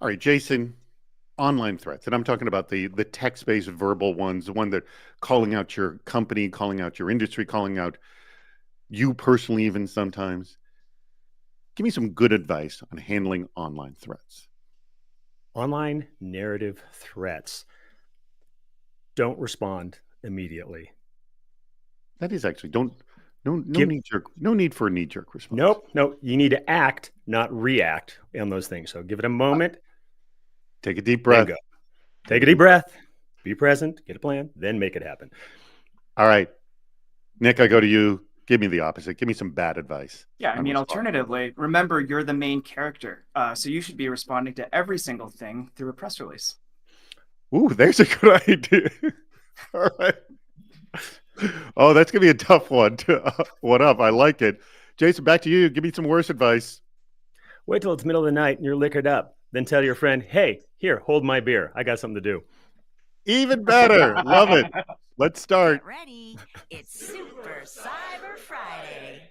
All right, Jason, online threats, and I'm talking about the text-based verbal ones, the one that calling out your company, calling out your industry, calling out you personally, even sometimes. Give me some good advice on handling online threats. Online narrative threats. Don't respond immediately. That is actually don't no Give knee jerk, no need for a knee jerk response. nope. You need to act, not react on those things. So give it a moment, Take a deep then breath. go. Take a deep breath, be present, get a plan, then make it happen. All right, Nick, I go to you. Give me the opposite. Give me some bad advice. Yeah, I On mean, response. alternatively, remember you're the main character, so you should be responding to every single thing through a press release. Ooh, there's a good idea. All right. Oh, that's gonna be a tough one. What up? I like it. Jason, back to you. Give me some worse advice. Wait till it's middle of the night and you're liquored up. Then tell your friend, hey, here, hold my beer. I got something to do. Even better. Love it. Let's start. Get ready. It's Super Cyber Friday.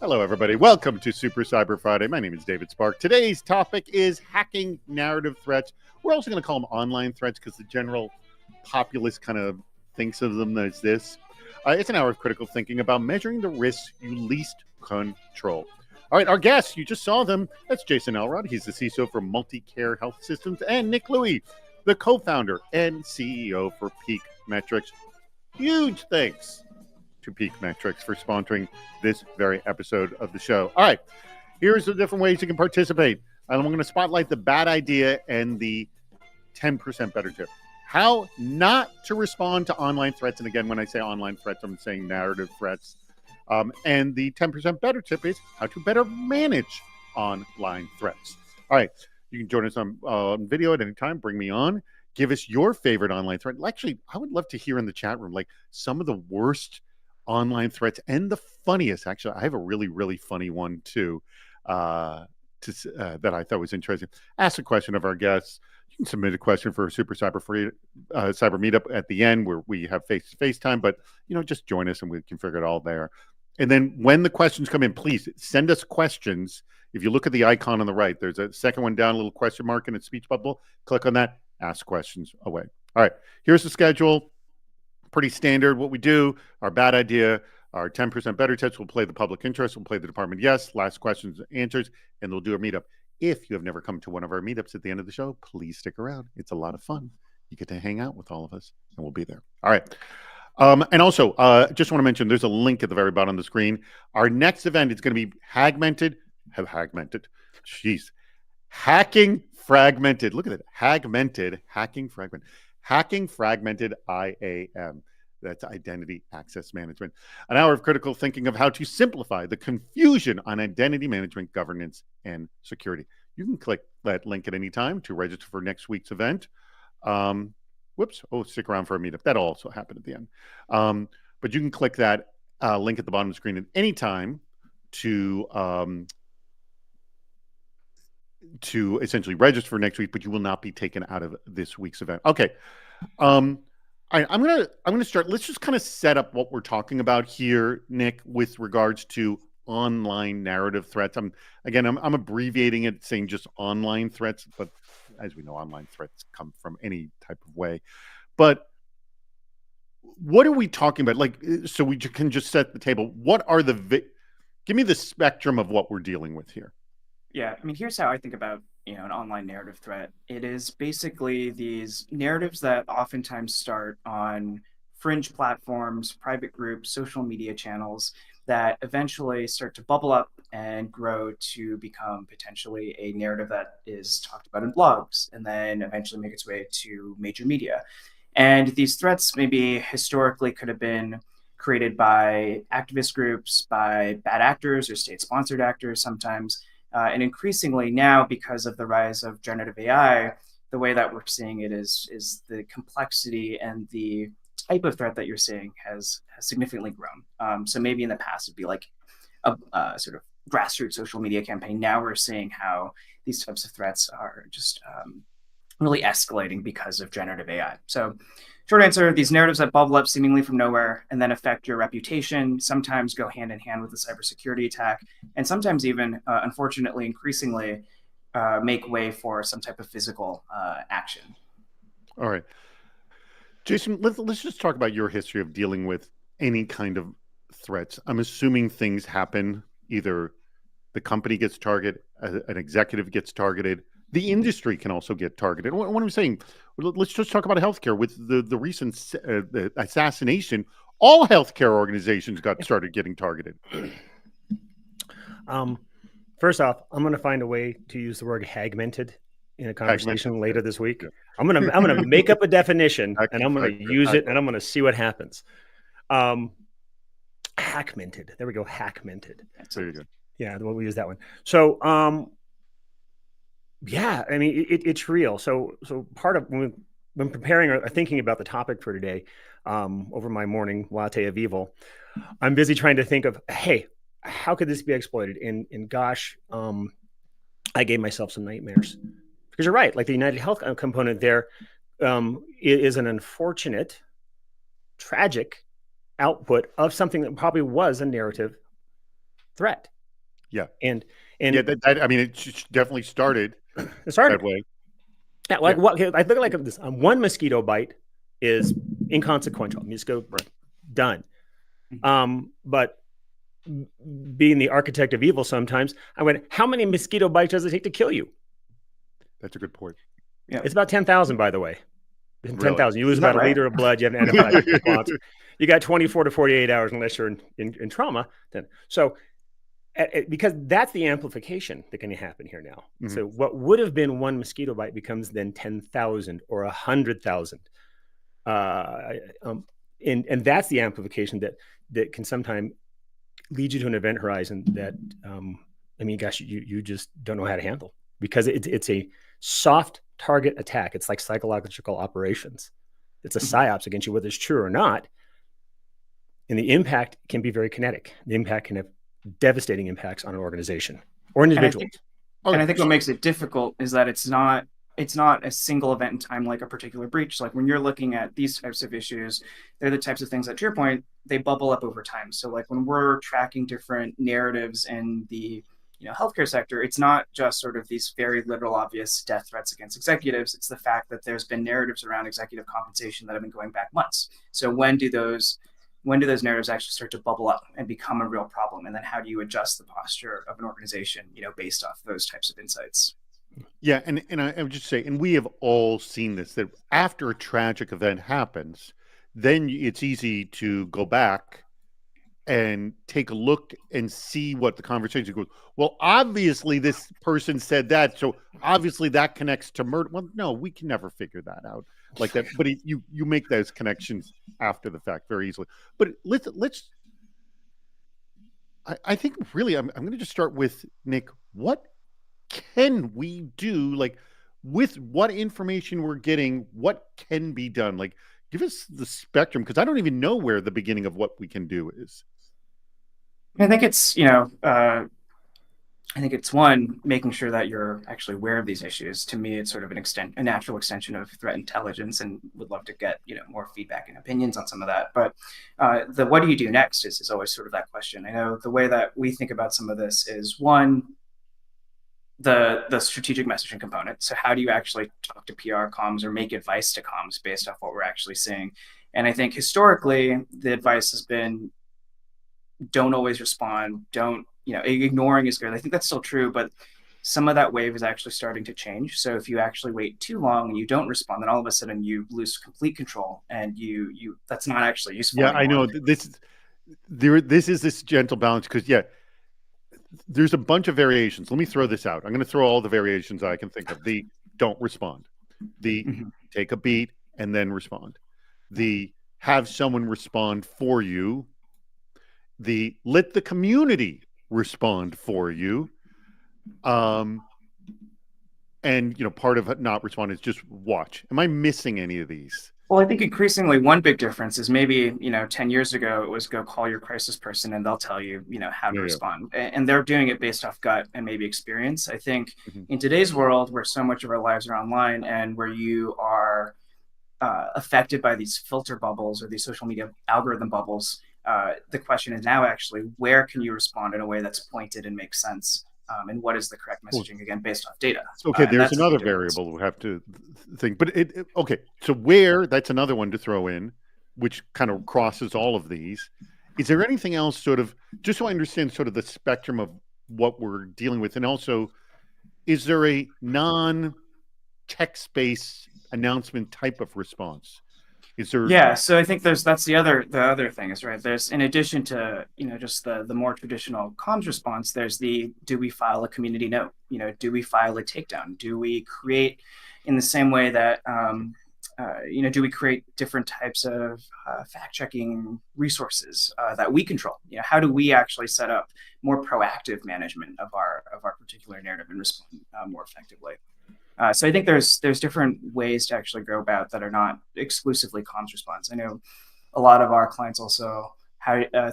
Hello, everybody. Welcome to Super Cyber Friday. My name is David Spark. Today's topic is hacking narrative threats. We're also going to call them online threats because the general populace kind of thinks of them as this. It's an hour of critical thinking about measuring the risks you least control. All right, our guests, you just saw them. That's Jason Elrod. He's the CISO for Multicare Health Systems, and Nick Louie, the co-founder and CEO for Peak Metrics. Huge thanks to Peak Metrics for sponsoring this very episode of the show. All right, here's the different ways you can participate. I'm going to spotlight the bad idea and the 10% better tip. How not to respond to online threats. And again, when I say online threats, I'm saying narrative threats. And the 10% better tip is how to better manage online threats. All right, you can join us on video at any time. Bring me on. Give us your favorite online threat. Actually, I would love to hear in the chat room, like some of the worst online threats and the funniest. Actually, I have a really, really funny one too that I thought was interesting. Ask a question of our guests. You can submit a question for a Super Cyber Meetup at the end where we have face-to-face time, but just join us and we can figure it all there. And then when the questions come in, please send us questions. If you look at the icon on the right, there's a second one down, a little question mark in a speech bubble. Click on that, ask questions away. All right, here's the schedule. Pretty standard. What we do, our bad idea, our 10% better tips, we'll play the public interest, we'll play the department yes, last questions and answers, and we'll do a meetup. If you have never come to one of our meetups at the end of the show, please stick around. It's a lot of fun. You get to hang out with all of us, and we'll be there. All right. And also, just want to mention, there's a link at the very bottom of the screen. Our next event is going to be Hacking Fragmented. Look at it. Hacking Fragmented IAM. That's Identity Access Management. An hour of critical thinking of how to simplify the confusion on identity management, governance, and security. You can click that link at any time to register for next week's event. Stick around for a meetup. That'll also happen at the end. But you can click that link at the bottom of the screen at any time to essentially register for next week, but you will not be taken out of this week's event. Okay. All right, I'm gonna start. Let's just kind of set up what we're talking about here, Nick, with regards to online narrative threats. I'm abbreviating it, saying just online threats, but as we know, online threats come from any type of way. But what are we talking about? Like, so we can just set the table. What are give me the spectrum of what we're dealing with here. Yeah, I mean, here's how I think about an online narrative threat. It is basically these narratives that oftentimes start on fringe platforms, private groups, social media channels that eventually start to bubble up and grow to become potentially a narrative that is talked about in blogs and then eventually make its way to major media. And these threats maybe historically could have been created by activist groups, by bad actors or state-sponsored actors sometimes. And increasingly now, because of the rise of generative AI, the way that we're seeing it is the complexity and the type of threat that you're seeing has significantly grown. So maybe in the past it'd be like a sort of grassroots social media campaign. Now we're seeing how these types of threats are just really escalating because of generative AI. So short answer, these narratives that bubble up seemingly from nowhere and then affect your reputation sometimes go hand in hand with a cybersecurity attack, and sometimes even, unfortunately, increasingly make way for some type of physical action. All right. Jason, let's just talk about your history of dealing with any kind of threats. I'm assuming things happen, either the company gets targeted, an executive gets targeted, the industry can also get targeted. What I'm saying, let's just talk about healthcare. With the recent the assassination, all healthcare organizations got started getting targeted. First off, I'm going to find a way to use the word hagmented in a conversation later this week. I'm gonna make up a definition and I'm gonna use it and I'm gonna see what happens. Hackmented. There we go. Hackmented. There you go. Yeah, we'll use that one. So, yeah, I mean, it's real. So part of when preparing or thinking about the topic for today, over my morning latte of evil, I'm busy trying to think of, hey, how could this be exploited? And gosh, I gave myself some nightmares. Because you're right, like the United Health component there is an unfortunate, tragic output of something that probably was a narrative threat. Yeah, and yeah, I mean, it definitely started. It started that way. Yeah, like what I think like this: one mosquito bite is inconsequential. Mosquito done. But being the architect of evil, sometimes I went, how many mosquito bites does it take to kill you? That's a good point. Yeah, it's about 10,000, by the way. 10,000. Really? You lose about a liter of blood. You have an antibiotic response. You got 24 to 48 hours unless you're in trauma. Then so. Because that's the amplification that can happen here now. Mm-hmm. So what would have been one mosquito bite becomes then 10,000 or 100,000. And that's the amplification that can sometimes lead you to an event horizon that, I mean, gosh, you just don't know how to handle, because it's a soft target attack. It's like psychological operations. It's a psyops against you, whether it's true or not. And the impact can be very kinetic. The impact can have devastating impacts on an organization or individuals. And I think what makes it difficult is that it's not a single event in time, like a particular breach. Like when you're looking at these types of issues, they're the types of things that, to your point, they bubble up over time. So like when we're tracking different narratives in the healthcare sector, it's not just sort of these very literal, obvious death threats against executives. It's the fact that there's been narratives around executive compensation that have been going back months. So when do those narratives actually start to bubble up and become a real problem? And then how do you adjust the posture of an organization, based off those types of insights? Yeah. And I would just say, and we have all seen this, that after a tragic event happens, then it's easy to go back and take a look and see what the conversation goes. Well, obviously this person said that, so obviously that connects to murder. Well, no, we can never figure that out like that. But you make those connections after the fact very easily. But let's. I think really, I'm going to just start with Nick. What can we do? Like, with what information we're getting, what can be done? Like, give us the spectrum, because I don't even know where the beginning of what we can do is. I think it's, I think it's one, making sure that you're actually aware of these issues. To me, it's sort of a natural extension of threat intelligence, and would love to get, more feedback and opinions on some of that. But the what do you do next is always sort of that question. I know the way that we think about some of this is, one, the strategic messaging component. So how do you actually talk to PR comms or make advice to comms based off what we're actually seeing? And I think historically, the advice has been, don't always respond. Don't, ignoring is good. I think that's still true, but some of that wave is actually starting to change. So if you actually wait too long and you don't respond, then all of a sudden you lose complete control, and you that's not actually useful. Yeah, anymore. I know this is this gentle balance, because there's a bunch of variations. Let me throw this out. I'm going to throw all the variations I can think of. The don't respond, the take a beat and then respond, the have someone respond for you, the let the community respond for you, and part of not responding is just watch. Am I missing any of these? Well, I think increasingly one big difference is maybe 10 years ago it was go call your crisis person and they'll tell you how to respond, and they're doing it based off gut and maybe experience. I think in today's world, where so much of our lives are online and where you are affected by these filter bubbles or these social media algorithm bubbles. The question is now actually, where can you respond in a way that's pointed and makes sense? And what is the correct messaging, again, based off data? Okay, And there's that's a big another difference. variable we have to think. But okay, so where, that's another one to throw in, which kind of crosses all of these. Is there anything else sort of, just so I understand sort of the spectrum of what we're dealing with? And also, is there a non-text-based announcement type of response? Is there? Yeah, so I think that's the other thing is, right, there's, in addition to, just the more traditional comms response, there's the, do we file a community note? Do we file a takedown? Do we create, in the same way that do we create different types of fact checking resources that we control? How do we actually set up more proactive management of our particular narrative and respond more effectively? So I think there's different ways to actually go about that are not exclusively comms response. I know a lot of our clients also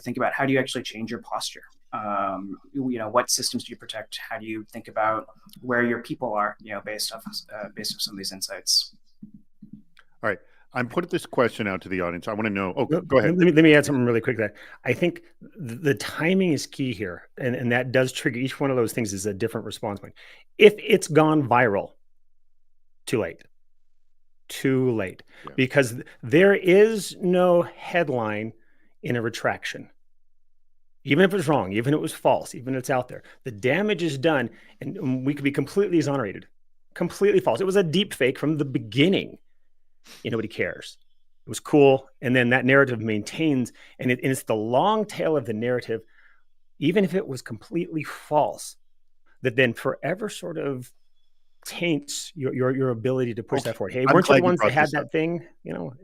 think about, how do you actually change your posture? What systems do you protect? How do you think about where your people are? Based off some of these insights. All right. I'm putting this question out to the audience. I want to know. Oh, go ahead. Let me add something really quick there. I think the timing is key here. And that does trigger, each one of those things is a different response point. If it's gone viral, too late. Yeah. Because there is no headline in a retraction. Even if it's wrong, even if it was false, even if it's out there, the damage is done, and we could be completely exonerated. Completely false. It was a deep fake from the beginning. Nobody cares. It was cool. And then that narrative maintains, and it's the long tail of the narrative, even if it was completely false, that then forever sort of taints your ability to push that forward. Hey, weren't you the ones that had that thing,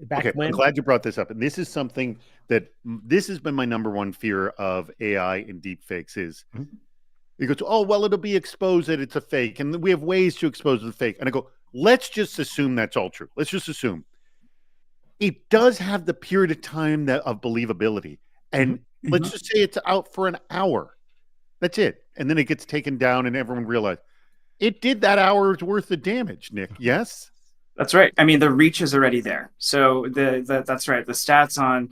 back when? I'm glad you brought this up. And this is something that, this has been my number one fear of AI and deep fakes is, it goes, oh, well, it'll be exposed that it's a fake. And we have ways to expose the fake. And I go, let's just assume that's all true. Let's just assume. It does have the period of time of believability. And let's just say it's out for an hour. That's it. And then it gets taken down and everyone realized it did that hour's worth of damage, Nick. Yes? That's right. I mean, the reach is already there. So that's right. The stats on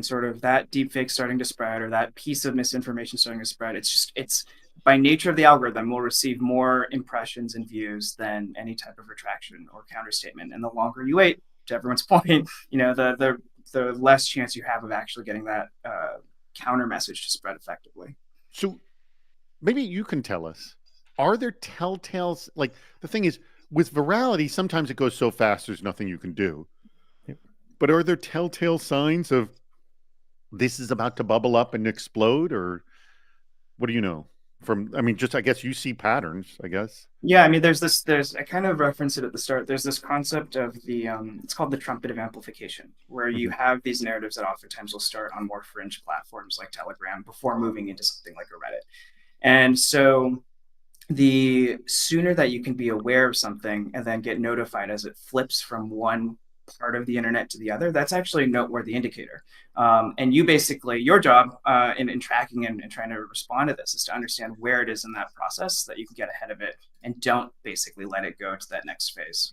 sort of that deepfake starting to spread, or that piece of misinformation starting to spread, it's by nature of the algorithm will receive more impressions and views than any type of retraction or counterstatement. And the longer you wait, to everyone's point, the less chance you have of actually getting that counter message to spread effectively. So maybe you can tell us, are there telltales? Like, the thing is, with virality, sometimes it goes so fast, there's nothing you can do. Yep. But are there telltale signs of this is about to bubble up and explode? Or what do you know? I guess you see patterns, I guess. Yeah, I mean, I kind of referenced it at the start. There's this concept of it's called the trumpet of amplification, where you have these narratives that oftentimes will start on more fringe platforms like Telegram before moving into something like a Reddit. And so the sooner that you can be aware of something and then get notified as it flips from one part of the internet to the other, that's actually a noteworthy indicator. And you basically, your job in tracking and trying to respond to this is to understand where it is in that process, that you can get ahead of it and don't basically let it go to that next phase.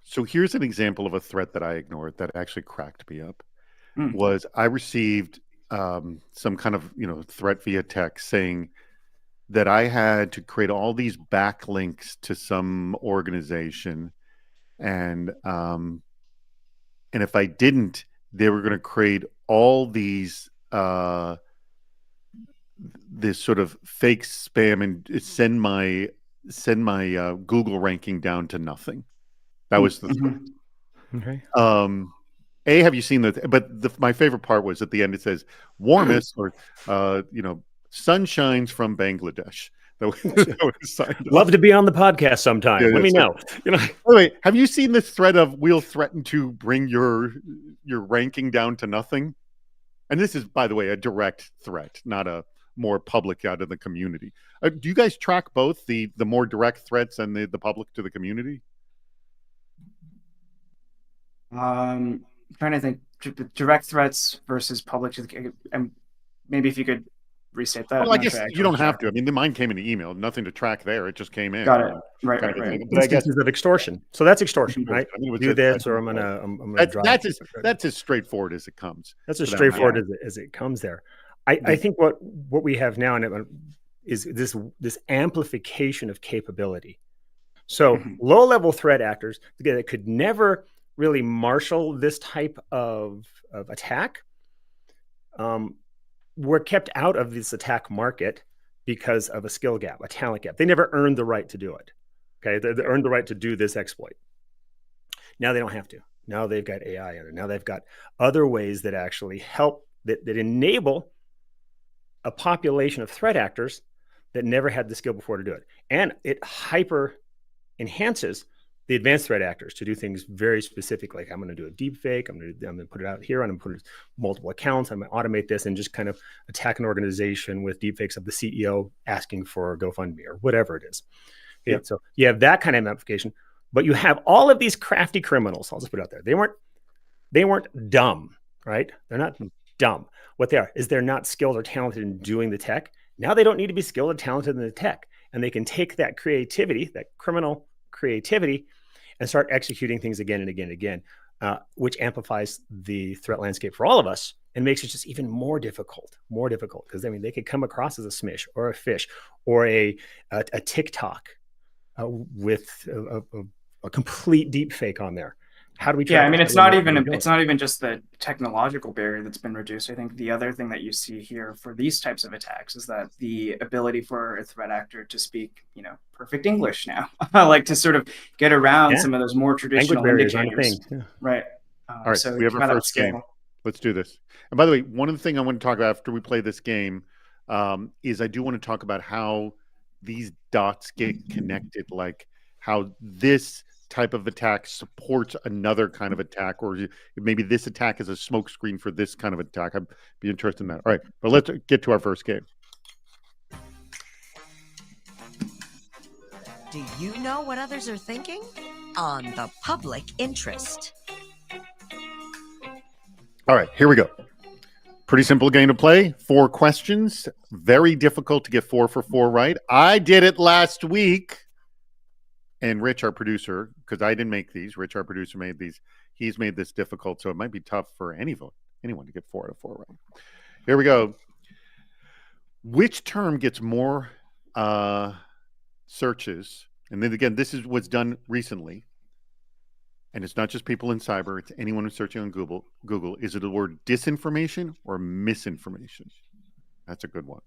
So here's an example of a threat that I ignored that actually cracked me up. Was I received some kind of threat via text saying that I had to create all these backlinks to some organization, and if I didn't, they were going to create all these this sort of fake spam and send my Google ranking down to nothing. That was the threat. Okay. Have you seen that? But my favorite part was at the end. It says warmest or sun shines from Bangladesh. Love to be on the podcast sometime. Let me know. By the way, have you seen this thread of we'll threaten to bring your ranking down to nothing? And this is, by the way, a direct threat, not a more public out of the community. Do you guys track both the more direct threats and the public to the community? I'm trying to think, direct threats versus public to the, and maybe if you could restate that? Well, I Not guess sure you don't actually have to. I mean, mine came in the email. Nothing to track there. It just came in. Got it. Right, Kind right, of right. thing. But I guess Instances of extortion. So that's extortion, Mhm. right? I mean, it was Do a- this, or I'm gonna drive. that's as straightforward as it comes. That's as for that straightforward matter. as it comes there. I think what we have now is this amplification of capability. So Mhm. low-level threat actors that could never really marshal this type of attack were kept out of this attack market because of a skill gap, a talent gap. They never earned the right to do it. Okay, they earned the right to do this exploit. Now they don't have to. Now they've got AI in it. Now they've got other ways that actually help, that enable a population of threat actors that never had the skill before to do it. And it hyper enhances the advanced threat actors to do things very specific. Like, I'm going to do a deep fake. I'm going to put it out here. I'm going to put it multiple accounts. I'm going to automate this and just kind of attack an organization with deep fakes of the CEO asking for a GoFundMe or whatever it is. Okay, Yep. So you have that kind of application, but you have all of these crafty criminals. I'll just put it out there. They weren't dumb, right? They're not dumb. What they are is they're not skilled or talented in doing the tech. Now they don't need to be skilled or talented in the tech, and they can take that creativity, that criminal creativity, and start executing things again and again and again, which amplifies the threat landscape for all of us and makes it just even more difficult. Because I mean, they could come across as a smish or a fish or a TikTok with a complete deep fake on there. How do we? Yeah, I mean, track it's that? not even just the technological barrier that's been reduced. I think the other thing that you see here for these types of attacks is that the ability for a threat actor to speak, perfect English now, like to sort of get around some of those more traditional Language barriers aren't a indicators. thing. Yeah. Right. All right, So we have you've our got that first game. skill. Let's do this. And by the way, one of the things I want to talk about after we play this game is I do want to talk about how these dots get connected, like how this type of attack supports another kind of attack, or maybe this attack is a smokescreen for this kind of attack. I'd be interested in that. All right, but let's get to our first game. Do you know what others are thinking? On the public interest. All right, here we go. Pretty simple game to play. 4 questions. Very difficult to get 4 for 4 right. I did it last week. And Rich, our producer, because I didn't make these, Rich, our producer, made these. He's made this difficult, so it might be tough for anyone to get 4 out of 4 right. Here we go. Which term gets more searches? And then again, this is what's done recently. And it's not just people in cyber, it's anyone who's searching on Google. Is it the word disinformation or misinformation? That's a good one.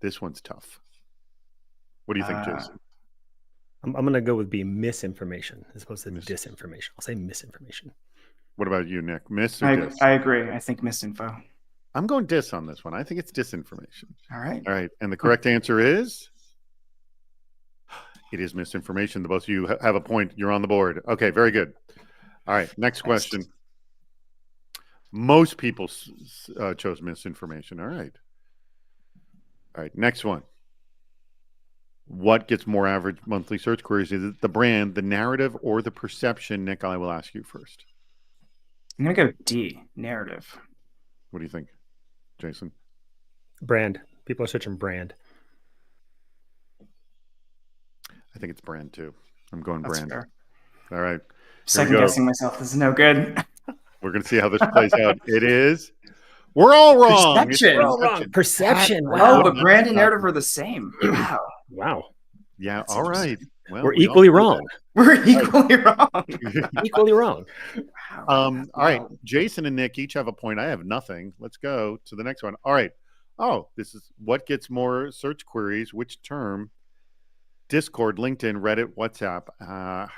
This one's tough. What do you think, Jason? I'm going to go with B, misinformation, as opposed to disinformation. I'll say misinformation. What about you, Nick? Miss or dis? I agree. I think misinfo. I'm going dis on this one. I think it's disinformation. All right. All right. And the correct answer is? It is misinformation. The both of you have a point. You're on the board. Okay, very good. All right, next question. Most people chose misinformation. All right. All right, next one. What gets more average monthly search queries? Is it the brand, the narrative, or the perception? Nick, I will ask you first. I'm going to go D, narrative. What do you think, Jason? Brand. People are searching brand. I think it's brand too. I'm going That's brand. fair. All right. Second guessing myself. This is no good. We're going to see how this plays out. It is. We're all wrong. Perception. We're all wrong. Perception. Oh, Wow. but brand and narrative are the same. Wow. Wow. Yeah. That's All right. Well, We're we all equally know wrong. We're equally wrong. that. Equally wrong. Wow. All right. Jason and Nick each have a point. I have nothing. Let's go to the next one. All right. Oh, this is what gets more search queries. Which term? Discord, LinkedIn, Reddit, WhatsApp.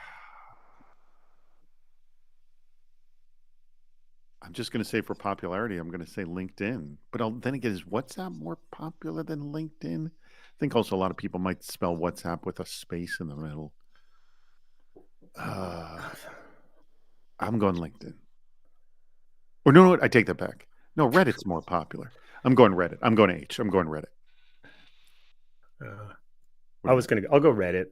I'm just going to say for popularity, I'm going to say LinkedIn. But then again, is WhatsApp more popular than LinkedIn? I think also a lot of people might spell WhatsApp with a space in the middle. I'm going LinkedIn. Or no, I take that back. No, Reddit's more popular. I'm going Reddit. I'm going H. I'm going Reddit. I'll go Reddit.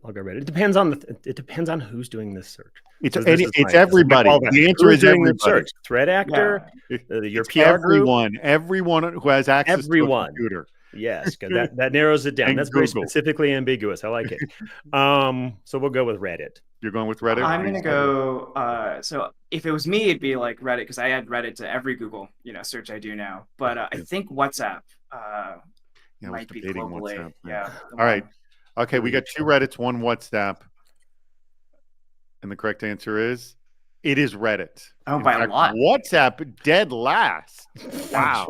It depends on who's doing this search. It's It's everybody. The answer is everybody. Search. Threat actor, your It's PR group. everyone who has access to a computer. Yes, good. That narrows it down. And That's very Google. specifically ambiguous. I like it. So we'll go with Reddit. You're going with Reddit? I'm gonna go. So if it was me, it'd be like Reddit because I add Reddit to every Google search I do now. But I think WhatsApp I was might be debating globally. WhatsApp. Yeah. All right. Okay, we got 2 Reddits, 1 WhatsApp. And the correct answer is it is Reddit. Oh, In by a fact, lot. WhatsApp dead last. Wow.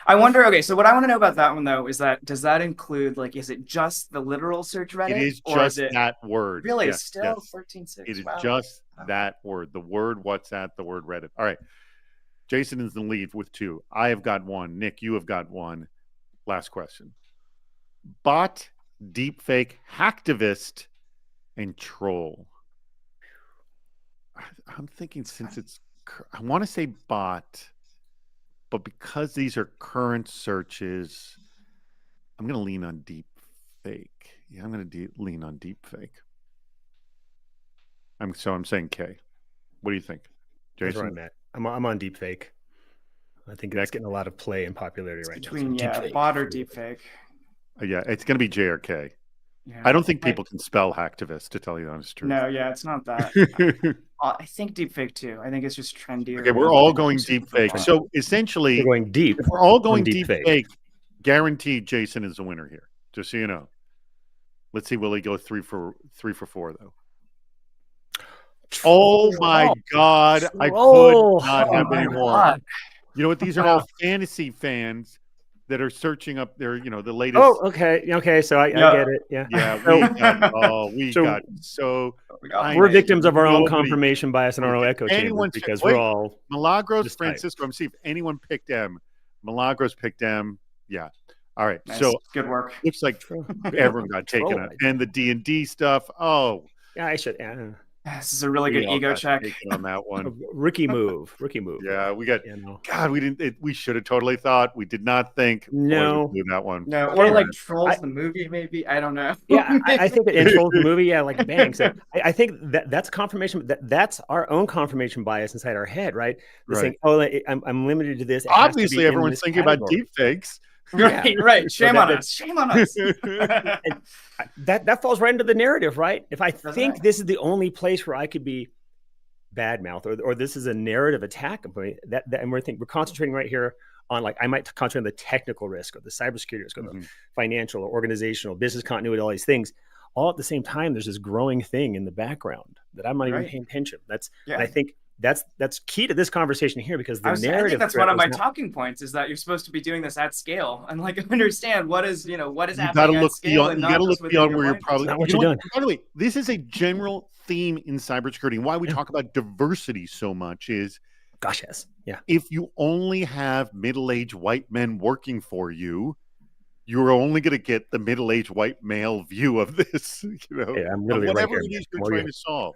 I wonder. Okay, so what I want to know about that one though is that does that include like is it just the literal search Reddit? It is or just is it that word. really Yes, still yes. 13.6? It is Wow. just that word. The word WhatsApp, the word Reddit. All right. Jason is in the lead with 2. I have got 1. Nick, you have got 1. Last question. Bot, deepfake, hacktivist, and troll. I'm thinking since it's, I want to say bot, but because these are current searches, I'm going to lean on deep fake. Yeah, I'm going to lean on deep fake. I'm saying K. What do you think, That's Jason? where I'm at. I'm on deepfake. I think that's getting a lot of play and popularity right Between now. So deepfake. bot or deepfake. Yeah, it's going to be J or K. Yeah. I don't think people can spell hacktivist, to tell you the honest truth. No, yeah, it's not that. I think deepfake too. I think it's just trendier. Okay, we're all going deep fake. So essentially, We're going deep. if we're all going deep deep fake. fake, guaranteed Jason is the winner here. Just so you know. Let's see, will he go 3 for 4 though? Oh my God! I Troll. could not have my any more. God. You know what? These are all fantasy fans that are searching up their, the latest. Oh, okay. Okay. So I get it. Yeah. Yeah, we So- got so. I We're know. victims of our own Nobody- confirmation bias and our own echo chamber Anyone- because wait. we're all Milagros, Just type. Francisco. I'm see if anyone picked M. Milagros picked M. Yeah. All right. Nice. So Good work. looks like everyone got taken Troll out. idea. And the D&D stuff. Oh, yeah. I should. This is a really we good all ego got check. taken on that one. Rookie move. Rookie move. Yeah, we got. You know. God, we didn't. We should have totally thought. We did not think. boy, No. we blew that one. No, Okay. or like Trolls the movie, maybe. I don't know. Yeah, I think that in Trolls the movie, yeah, like bang. So I think that's confirmation. That's our own confirmation bias inside our head, right? The Right. saying, oh, I'm limited to this. It has to Obviously, be in everyone's this thinking about category. deep fakes. Right, right. Shame So on that- us. Shame on us. That falls right into the narrative, right? If I Doesn't think it? this is the only place where I could be badmouth, or this is a narrative attack, and we're concentrating right here on, like, I might concentrate on the technical risk or the cybersecurity risk or the financial or organizational business continuity, all these things. All at the same time, there's this growing thing in the background that I'm not even Right. paying attention. And Yeah. I think that's key to this conversation here, because the I narrative. think that's threat one of my was not- talking points is that you're supposed to be doing this at scale and like understand what is You happening gotta at look scale beyond. and You not gotta just look within beyond your where you're mind. probably. Not what you you're know doing. By the way, this is a general theme in cybersecurity. And why we talk about diversity so much is Gosh, yes, yeah. if you only have middle-aged white men working for you, you're only going to get the middle-aged white male view of this. Yeah, I'm of literally right whatever here. it is you're More trying you- to solve.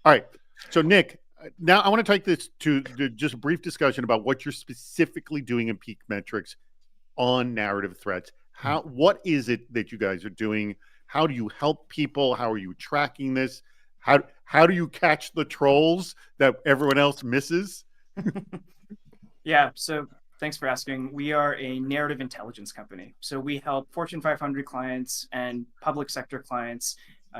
All right. So, Nick, now I want to take this to just a brief discussion about what you're specifically doing in Peak Metrics on narrative threats. What is it that you guys are doing? How do you help people? How are you tracking this? How do you catch the trolls that everyone else misses? Yeah, so thanks for asking. We are a narrative intelligence company. So we help Fortune 500 clients and public sector clients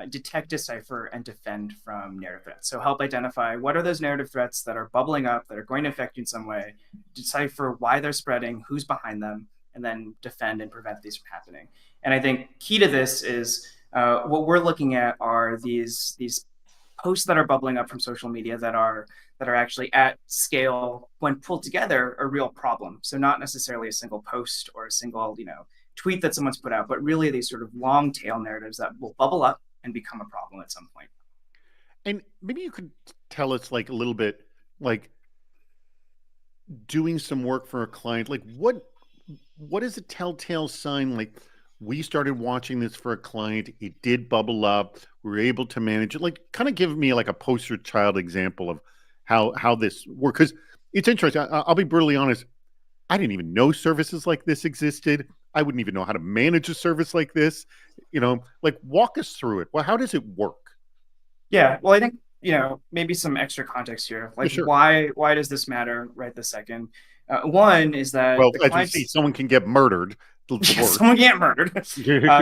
detect, decipher, and defend from narrative threats. So help identify what are those narrative threats that are bubbling up, that are going to affect you in some way, decipher why they're spreading, who's behind them, and then defend and prevent these from happening. And I think key to this is what we're looking at are these posts that are bubbling up from social media that are actually at scale, when pulled together, a real problem. So not necessarily a single post or a single tweet that someone's put out, but really these sort of long tail narratives that will bubble up and become a problem at some point. And maybe you could tell us like a little bit, like doing some work for a client, like what is a telltale sign? Like, we started watching this for a client, it did bubble up, we were able to manage it. Like, kind of give me like a poster child example of how this works, because it's interesting. I'll be brutally honest, I didn't even know services like this existed. I wouldn't even know how to manage a service like this. Like, walk us through it. Well, how does it work? Yeah, well, I think maybe some extra context here. Like, sure. why does this matter right this second? One is that Well, the as we see, someone can get murdered. someone get murdered.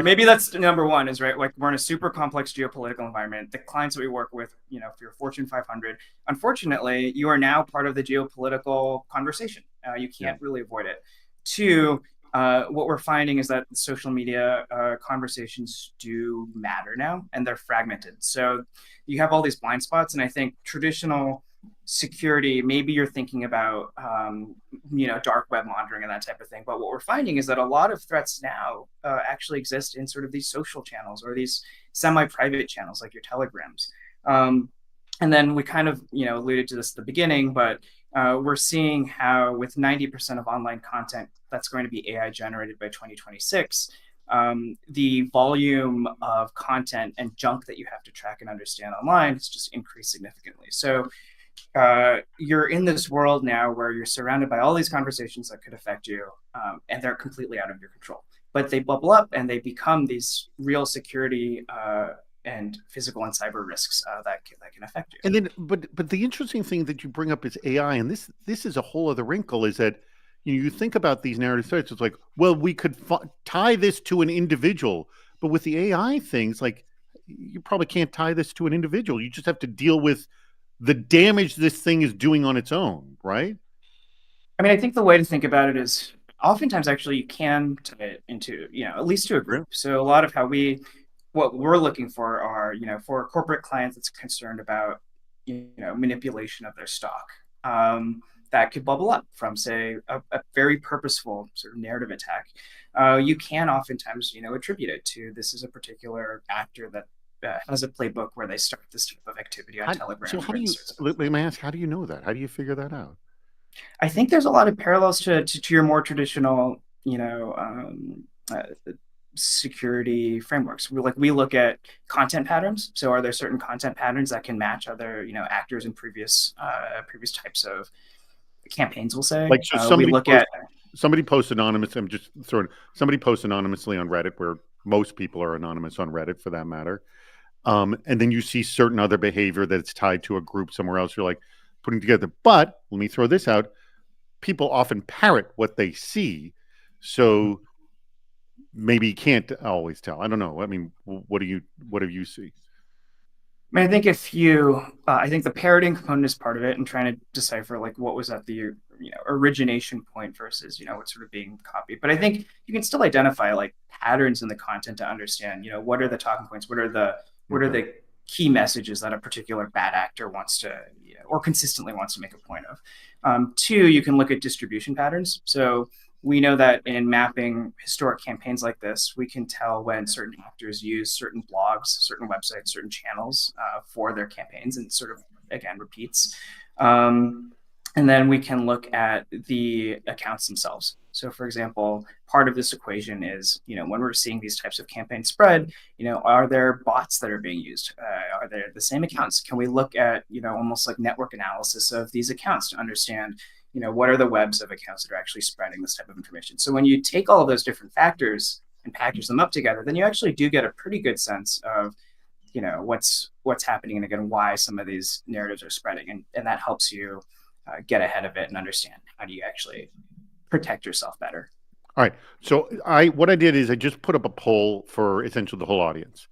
Maybe that's number one, is right. Like, we're in a super complex geopolitical environment. The clients that we work with, if you're Fortune 500, unfortunately, you are now part of the geopolitical conversation. You can't really avoid it. Two, what we're finding is that social media conversations do matter now, and they're fragmented. So you have all these blind spots, and I think traditional security, maybe you're thinking about dark web monitoring and that type of thing, but what we're finding is that a lot of threats now actually exist in sort of these social channels or these semi-private channels like your telegrams. And then we kind of alluded to this at the beginning, but we're seeing how with 90% of online content that's going to be AI generated by 2026, the volume of content and junk that you have to track and understand online has just increased significantly. So you're in this world now where you're surrounded by all these conversations that could affect you, and they're completely out of your control. But they bubble up and they become these real security and physical and cyber risks that can affect you. And then, but the interesting thing that you bring up is AI, and this is a whole other wrinkle. Is that you think about these narrative threats? It's like, well, we could tie this to an individual, but with the AI things, like, you probably can't tie this to an individual. You just have to deal with the damage this thing is doing on its own, right? I mean, I think the way to think about it is oftentimes actually you can tie it into, at least to a group. So a lot of what we're looking for are, for a corporate client that's concerned about, manipulation of their stock, that could bubble up from, say, a very purposeful sort of narrative attack. You can oftentimes, attribute it to, this is a particular actor that has a playbook where they start this type of activity on Telegram. So let me ask, how do you know that? How do you figure that out? I think there's a lot of parallels to your more traditional, security frameworks. We look at content patterns. So are there certain content patterns that can match other, actors in previous types of campaigns, we'll say. Like, so somebody posts anonymous. Somebody posts anonymously on Reddit, where most people are anonymous on Reddit for that matter. And then you see certain other behavior that's tied to a group somewhere else. You're like putting together. But let me throw this out. People often parrot what they see. So maybe you can't always tell. I don't know. I mean, what do you see? I mean, I think I think the parroting component is part of it, and trying to decipher like what was at the origination point versus what's sort of being copied. But I think you can still identify like patterns in the content to understand what are the talking points, what are the key messages that a particular bad actor wants to or consistently wants to make a point of. Two, you can look at distribution patterns. So we know that in mapping historic campaigns like this, we can tell when certain actors use certain blogs, certain websites, certain channels for their campaigns, and sort of, again, repeats. And then we can look at the accounts themselves. So, for example, part of this equation is, when we're seeing these types of campaigns spread, are there bots that are being used? Are there the same accounts? Can we look at, almost like network analysis of these accounts to understand what are the webs of accounts that are actually spreading this type of information? So when you take all of those different factors and package them up together, then you actually do get a pretty good sense of, what's happening, and again, why some of these narratives are spreading. And that helps you get ahead of it and understand how do you actually protect yourself better. All right. So what I did is I just put up a poll for essentially the whole audience.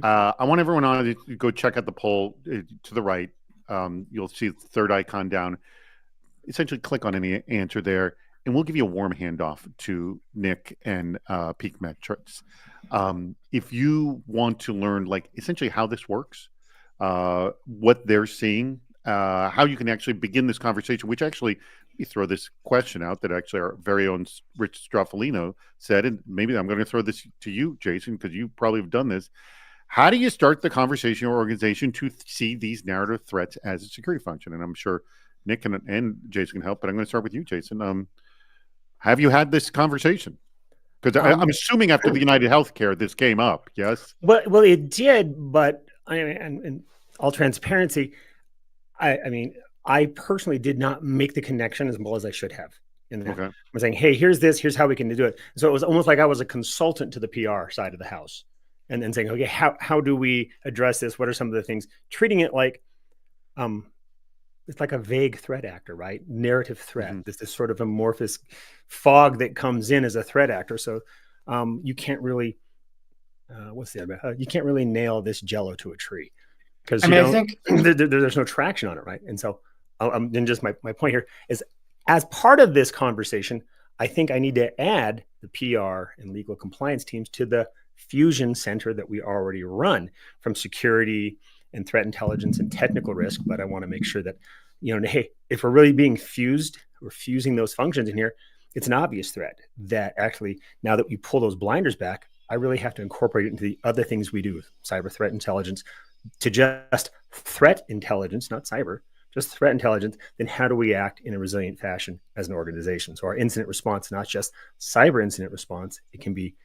I want everyone on to go check out the poll to the right. You'll see the third icon down. Essentially click on any answer there, and we'll give you a warm handoff to Nick and Peak Metrics. If you want to learn like essentially how this works, what they're seeing, how you can actually begin this conversation, which actually we throw this question out that actually our very own Rich Straffolino said, and maybe I'm going to throw this to you, Jason, because you probably have done this. How do you start the conversation or organization to see these narrative threats as a security function? And I'm sure Nick and Jason can help, but I'm going to start with you, Jason. Have you had this conversation? Because I'm assuming after the United Healthcare, this came up, yes? Well, it did, but in all transparency, I mean, I personally did not make the connection as well as I should have. Okay. I'm saying, hey, here's how we can do it. So it was almost like I was a consultant to the PR side of the house, and then saying, okay, how do we address this? What are some of the things? Treating it like, it's like a vague threat actor, right? Narrative threat. Mm-hmm. This sort of amorphous fog that comes in as a threat actor. So you can't really, you can't really nail this Jello to a tree because I think there's no traction on it, right? And so, then just my point here is, as part of this conversation, I think I need to add the PR and legal compliance teams to the fusion center that we already run, from security and threat intelligence and technical risk. But I want to make sure that, hey, if we're really being fused, we're fusing those functions in here, it's an obvious threat that actually, now that we pull those blinders back, I really have to incorporate it into the other things we do, cyber threat intelligence, to just threat intelligence, not cyber, just threat intelligence. Then how do we act in a resilient fashion as an organization? So our incident response, not just cyber incident response, it can be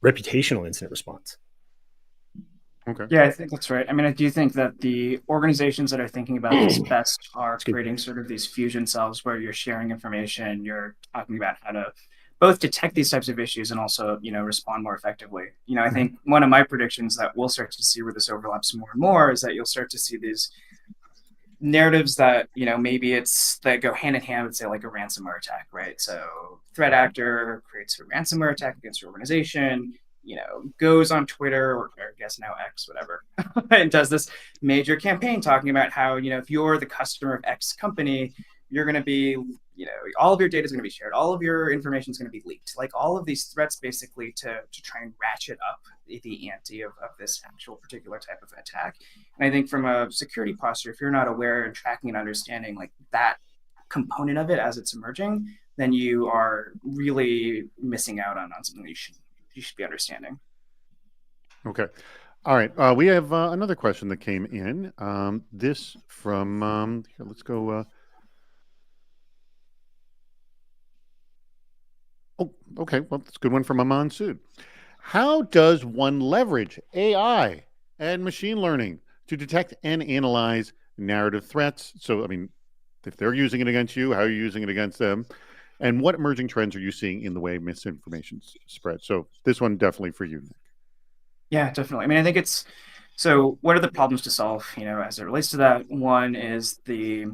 reputational incident response. Okay. Yeah, I think that's right. I mean, I do think that the organizations that are thinking about this best are creating sort of these fusion cells where you're sharing information, you're talking about how to both detect these types of issues and also, respond more effectively. I think one of my predictions that we'll start to see where this overlaps more and more is that you'll start to see these narratives that, maybe that go hand in hand with, say, like a ransomware attack, right? So threat actor creates a ransomware attack against your organization, goes on Twitter or I guess now X, whatever, and does this major campaign talking about how, if you're the customer of X company, you're going to be, all of your data is going to be shared. All of your information is going to be leaked. Like all of these threats basically to try and ratchet up the ante of this actual particular type of attack. And I think from a security posture, if you're not aware and tracking and understanding like that component of it as it's emerging, then you are really missing out on something that you should be understanding. Okay. All right. We have another question that came in. This from, here, let's go. Okay. Well, that's a good one from Aman Sood. How does one leverage AI and machine learning to detect and analyze narrative threats? So, I mean, if they're using it against you, how are you using it against them? And what emerging trends are you seeing in the way misinformation spread? So this one definitely for you, Nick. Yeah, definitely. I mean, I think so what are the problems to solve, as it relates to that? One is the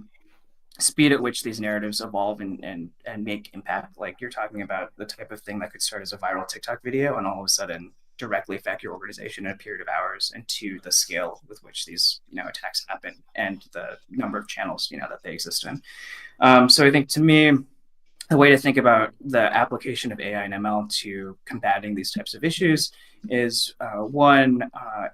speed at which these narratives evolve and make impact. Like you're talking about the type of thing that could start as a viral TikTok video and all of a sudden directly affect your organization in a period of hours, and to the scale with which these, attacks happen and the number of channels, that they exist in. So I think to me, the way to think about the application of AI and ML to combating these types of issues is one,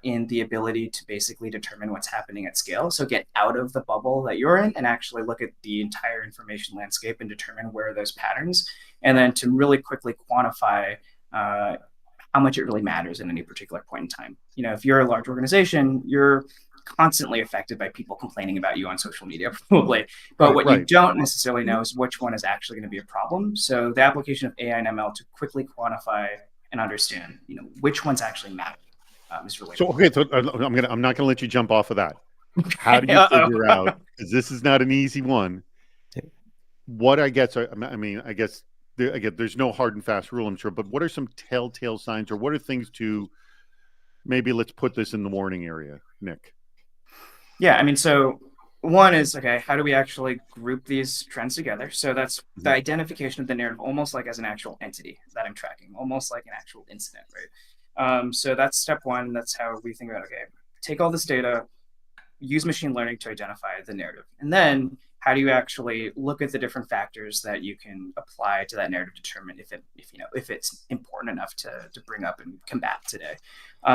in the ability to basically determine what's happening at scale. So get out of the bubble that you're in and actually look at the entire information landscape and determine where are those patterns. And then to really quickly quantify how much it really matters in any particular point in time. If you're a large organization, you're constantly affected by people complaining about you on social media, probably. But what you don't necessarily know is which one is actually going to be a problem. So the application of AI and ML to quickly quantify and understand, which ones actually matter is really important. So I'm not going to let you jump off of that. How do you figure out? Because this is not an easy one. What I guess, I guess there's no hard and fast rule, I'm sure. But what are some telltale signs, or what are things to maybe let's put this in the warning area, Nick? Yeah, I mean, so one is, okay, how do we actually group these trends together? So that's the identification of the narrative, almost like as an actual entity that I'm tracking, almost like an actual incident, right? So that's step one. That's how we think about, okay, take all this data, use machine learning to identify the narrative. And then how do you actually look at the different factors that you can apply to that narrative to determine if it's important enough to bring up and combat today?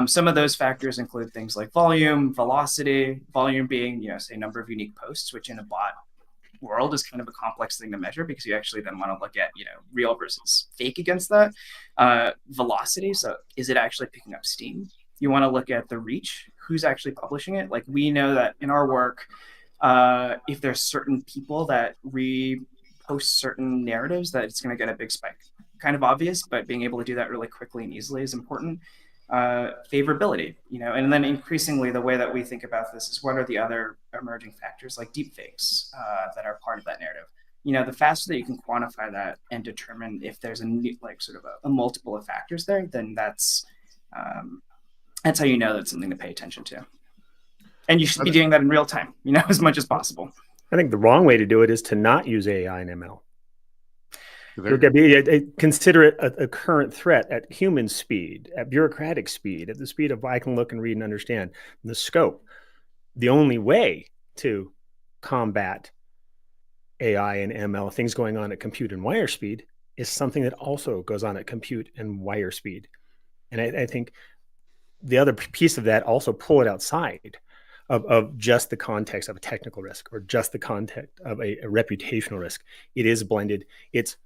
Some of those factors include things like volume, velocity, volume being, say, number of unique posts, which in a bot world is kind of a complex thing to measure because you actually then want to look at, real versus fake against that. Velocity, so is it actually picking up steam? You want to look at the reach, who's actually publishing it. Like we know that in our work, if there's certain people that repost certain narratives, that it's going to get a big spike. Kind of obvious, but being able to do that really quickly and easily is important. Favorability, and then increasingly the way that we think about this is what are the other emerging factors like deepfakes that are part of that narrative. The faster that you can quantify that and determine if there's a multiple of factors there, then that's how you know that's something to pay attention to. And you should be doing that in real time, as much as possible. I think the wrong way to do it is to not use AI and ML. Consider it a current threat at human speed, at bureaucratic speed, at the speed of I can look and read and understand the scope. The only way to combat AI and ML, things going on at compute and wire speed, is something that also goes on at compute and wire speed. And I think the other piece of that, also pull it outside of just the context of a technical risk or just the context of a reputational risk. It is blended. It's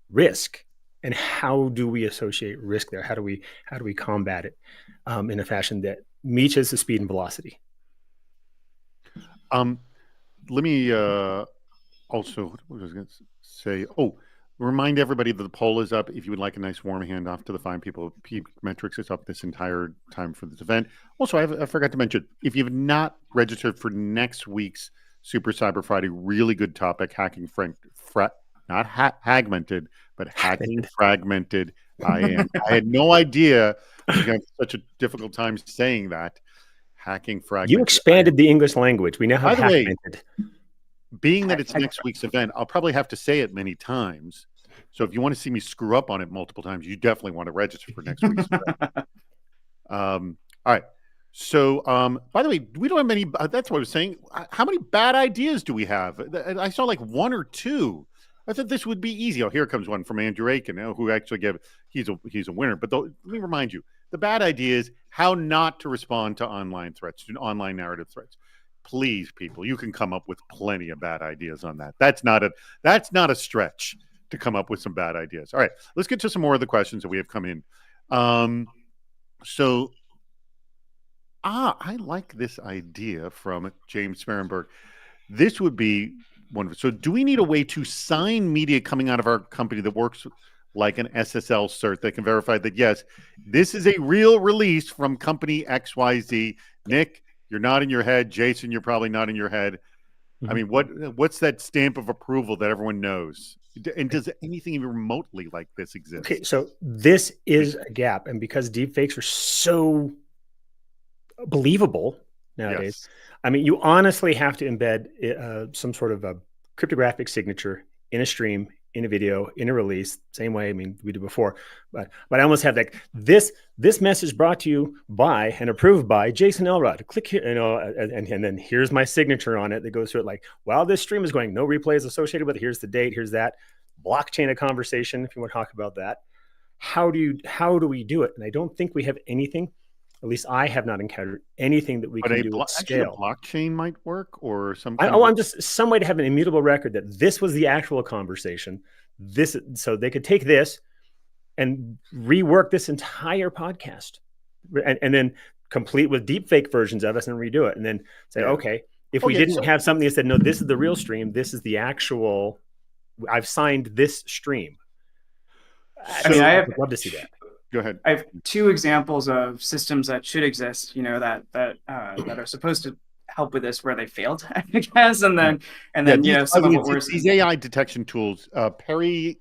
risk, and how do we associate risk there? How do we combat it in a fashion that meets the speed and velocity? Let me also, what was I going to say? Oh, remind everybody that the poll is up. If you would like a nice warm handoff to the fine people, Peak Metrics is up this entire time for this event. Also, I forgot to mention, if you have not registered for next week's Super Cyber Friday, really good topic, hacking not Hagmented, but hacking fragmented IAM. I had no idea. I had such a difficult time saying that. Hacking fragmented. You expanded the English language. We now have Hagmented. Being that it's next week's event, I'll probably have to say it many times. So if you want to see me screw up on it multiple times, you definitely want to register for next week's event. All right. So, by the way, we don't have many. That's what I was saying. How many bad ideas do we have? I saw like one or two. I thought this would be easy. Oh, here comes one from Andrew Aiken, who actually he's a winner. But let me remind you, the bad idea is how not to respond to online threats, to online narrative threats. Please, people, you can come up with plenty of bad ideas on that. That's not a stretch to come up with some bad ideas. All right, let's get to some more of the questions that we have come in. I like this idea from James Smerenberg. This would be wonderful. So do we need a way to sign media coming out of our company that works like an SSL cert that can verify that, yes, this is a real release from company XYZ? Nick, you're nodding your head. Jason, you're probably nodding your head. I mean, what's that stamp of approval that everyone knows? And does anything even remotely like this exist? Okay, so this is a gap. And because deepfakes are so believable nowadays, yes. I mean, you honestly have to embed some sort of a cryptographic signature in a stream, in a video, in a release, same way, I mean, we did before. But I almost have like this message brought to you by and approved by Jason Elrod. Click here, and then here's my signature on it that goes through it like, while this stream is going, no replays associated with it. Here's the date, here's that. Blockchain of conversation, if you want to talk about that. How do we do it? And I don't think we have anything. At least I have not encountered anything that we can do at scale. Blockchain might work, or some. I'm just some way to have an immutable record that this was the actual conversation. So they could take this and rework this entire podcast, and then complete with deepfake versions of us and redo it, and then say, okay, if we didn't have something that said, no, this is the real stream, this is the actual. I've signed this stream. I mean, I would love to see that. Go ahead. I have two examples of systems that should exist, that are supposed to help with this where they failed, I guess, and then some of what we're these AI detection tools. Perry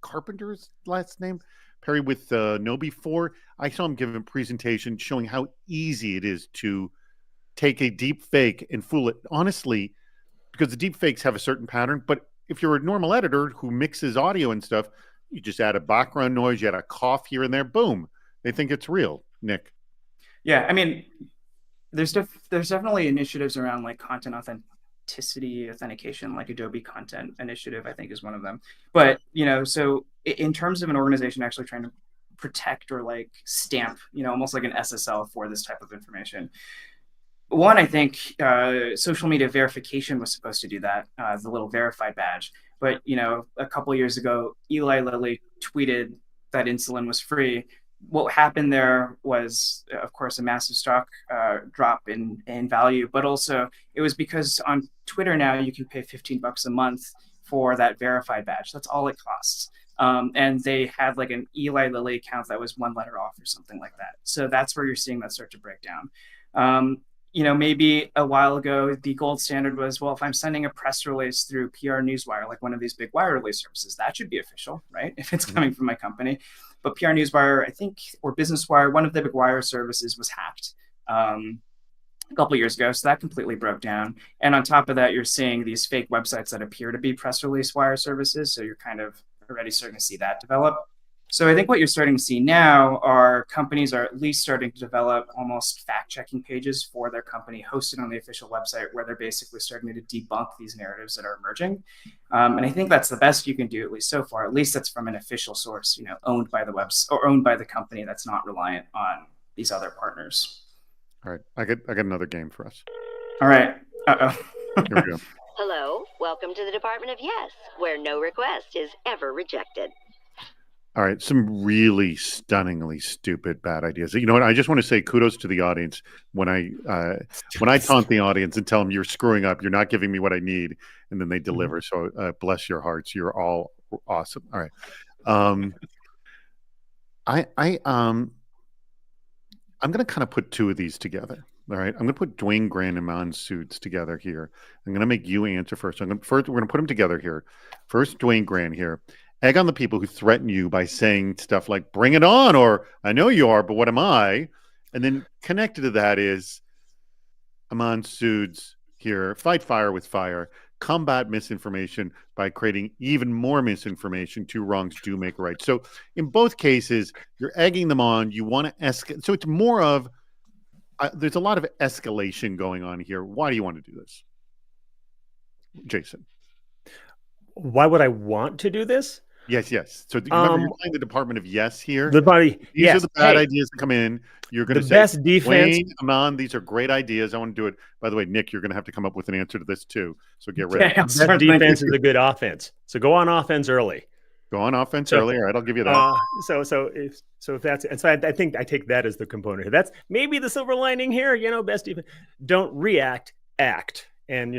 Carpenter's last name, Perry with Nobi4. I saw him give a presentation showing how easy it is to take a deep fake and fool it. Honestly, because the deep fakes have a certain pattern, but if you're a normal editor who mixes audio and stuff, you just add a background noise, you add a cough here and there, boom, they think it's real. Nick. Yeah, I mean, there's definitely initiatives around like content authenticity authentication, like Adobe Content Initiative, I think is one of them. But, so in terms of an organization actually trying to protect or like stamp, almost like an SSL for this type of information. One, I think social media verification was supposed to do that, the little verified badge. But, a couple of years ago, Eli Lilly tweeted that insulin was free. What happened there was, of course, a massive stock drop in value. But also, it was because on Twitter now, you can pay $15 a month for that verified badge. That's all it costs. And they had like an Eli Lilly account that was one letter off or something like that. So that's where you're seeing that start to break down. Maybe a while ago, the gold standard was, well, if I'm sending a press release through PR Newswire, like one of these big wire release services, that should be official, right? If it's coming from my company. But PR Newswire, I think, or Business Wire, one of the big wire services was hacked. a couple years ago. So that completely broke down. And on top of that, you're seeing these fake websites that appear to be press release wire services. So you're kind of already starting to see that develop. So I think what you're starting to see now are companies are at least starting to develop almost fact-checking pages for their company hosted on the official website, where they're basically starting to debunk these narratives that are emerging. And I think that's the best you can do, at least so far. At least that's from an official source, owned by the website or owned by the company that's not reliant on these other partners. All right, I got another game for us. All right. Uh-oh. Here we go. Hello, welcome to the Department of Yes, where no request is ever rejected. All right, some really stunningly stupid bad ideas. You know what? I just want to say kudos to the audience when I taunt the audience and tell them you're screwing up, you're not giving me what I need, and then they deliver. So bless your hearts, you're all awesome. All right, I'm going to kind of put two of these together. All right, I'm going to put Dwayne Grant and Aman Sood's together here. I'm going to make you answer first. We're going to put them together here. First, Dwayne Grant here. Egg on the people who threaten you by saying stuff like, bring it on, or I know you are, but what am I? And then connected to that is Aman Sood's here, fight fire with fire, combat misinformation by creating even more misinformation. Two wrongs do make a right. So in both cases, you're egging them on. You want to escalate. So it's more of, there's a lot of escalation going on here. Why do you want to do this? Jason. Why would I want to do this? Yes. So remember, you're playing the Department of Yes here. The body. These are the bad ideas that come in. You're going to say, best defense. Wayne, Aman, these are great ideas. I want to do it. By the way, Nick, you're going to have to come up with an answer to this too. So get ready. Best defense is a good offense. So go on offense early. Go on offense early. All right, I'll give you that. If that's, and so I think I take that as the component. That's maybe the silver lining here. Best defense. Don't react, act, and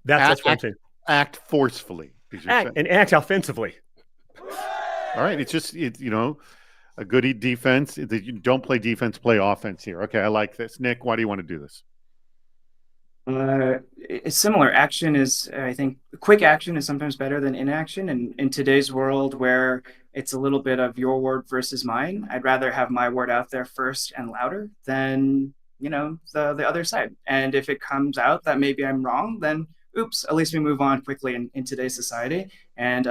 that's what I'm saying. Act forcefully. Act offensively. All right. It's just, a good defense. You don't play defense, play offense here. Okay. I like this. Nick, why do you want to do this? Similar. Action is, I think, quick action is sometimes better than inaction. And in today's world where it's a little bit of your word versus mine, I'd rather have my word out there first and louder than, the other side. And if it comes out that maybe I'm wrong, then oops, at least we move on quickly in today's society. And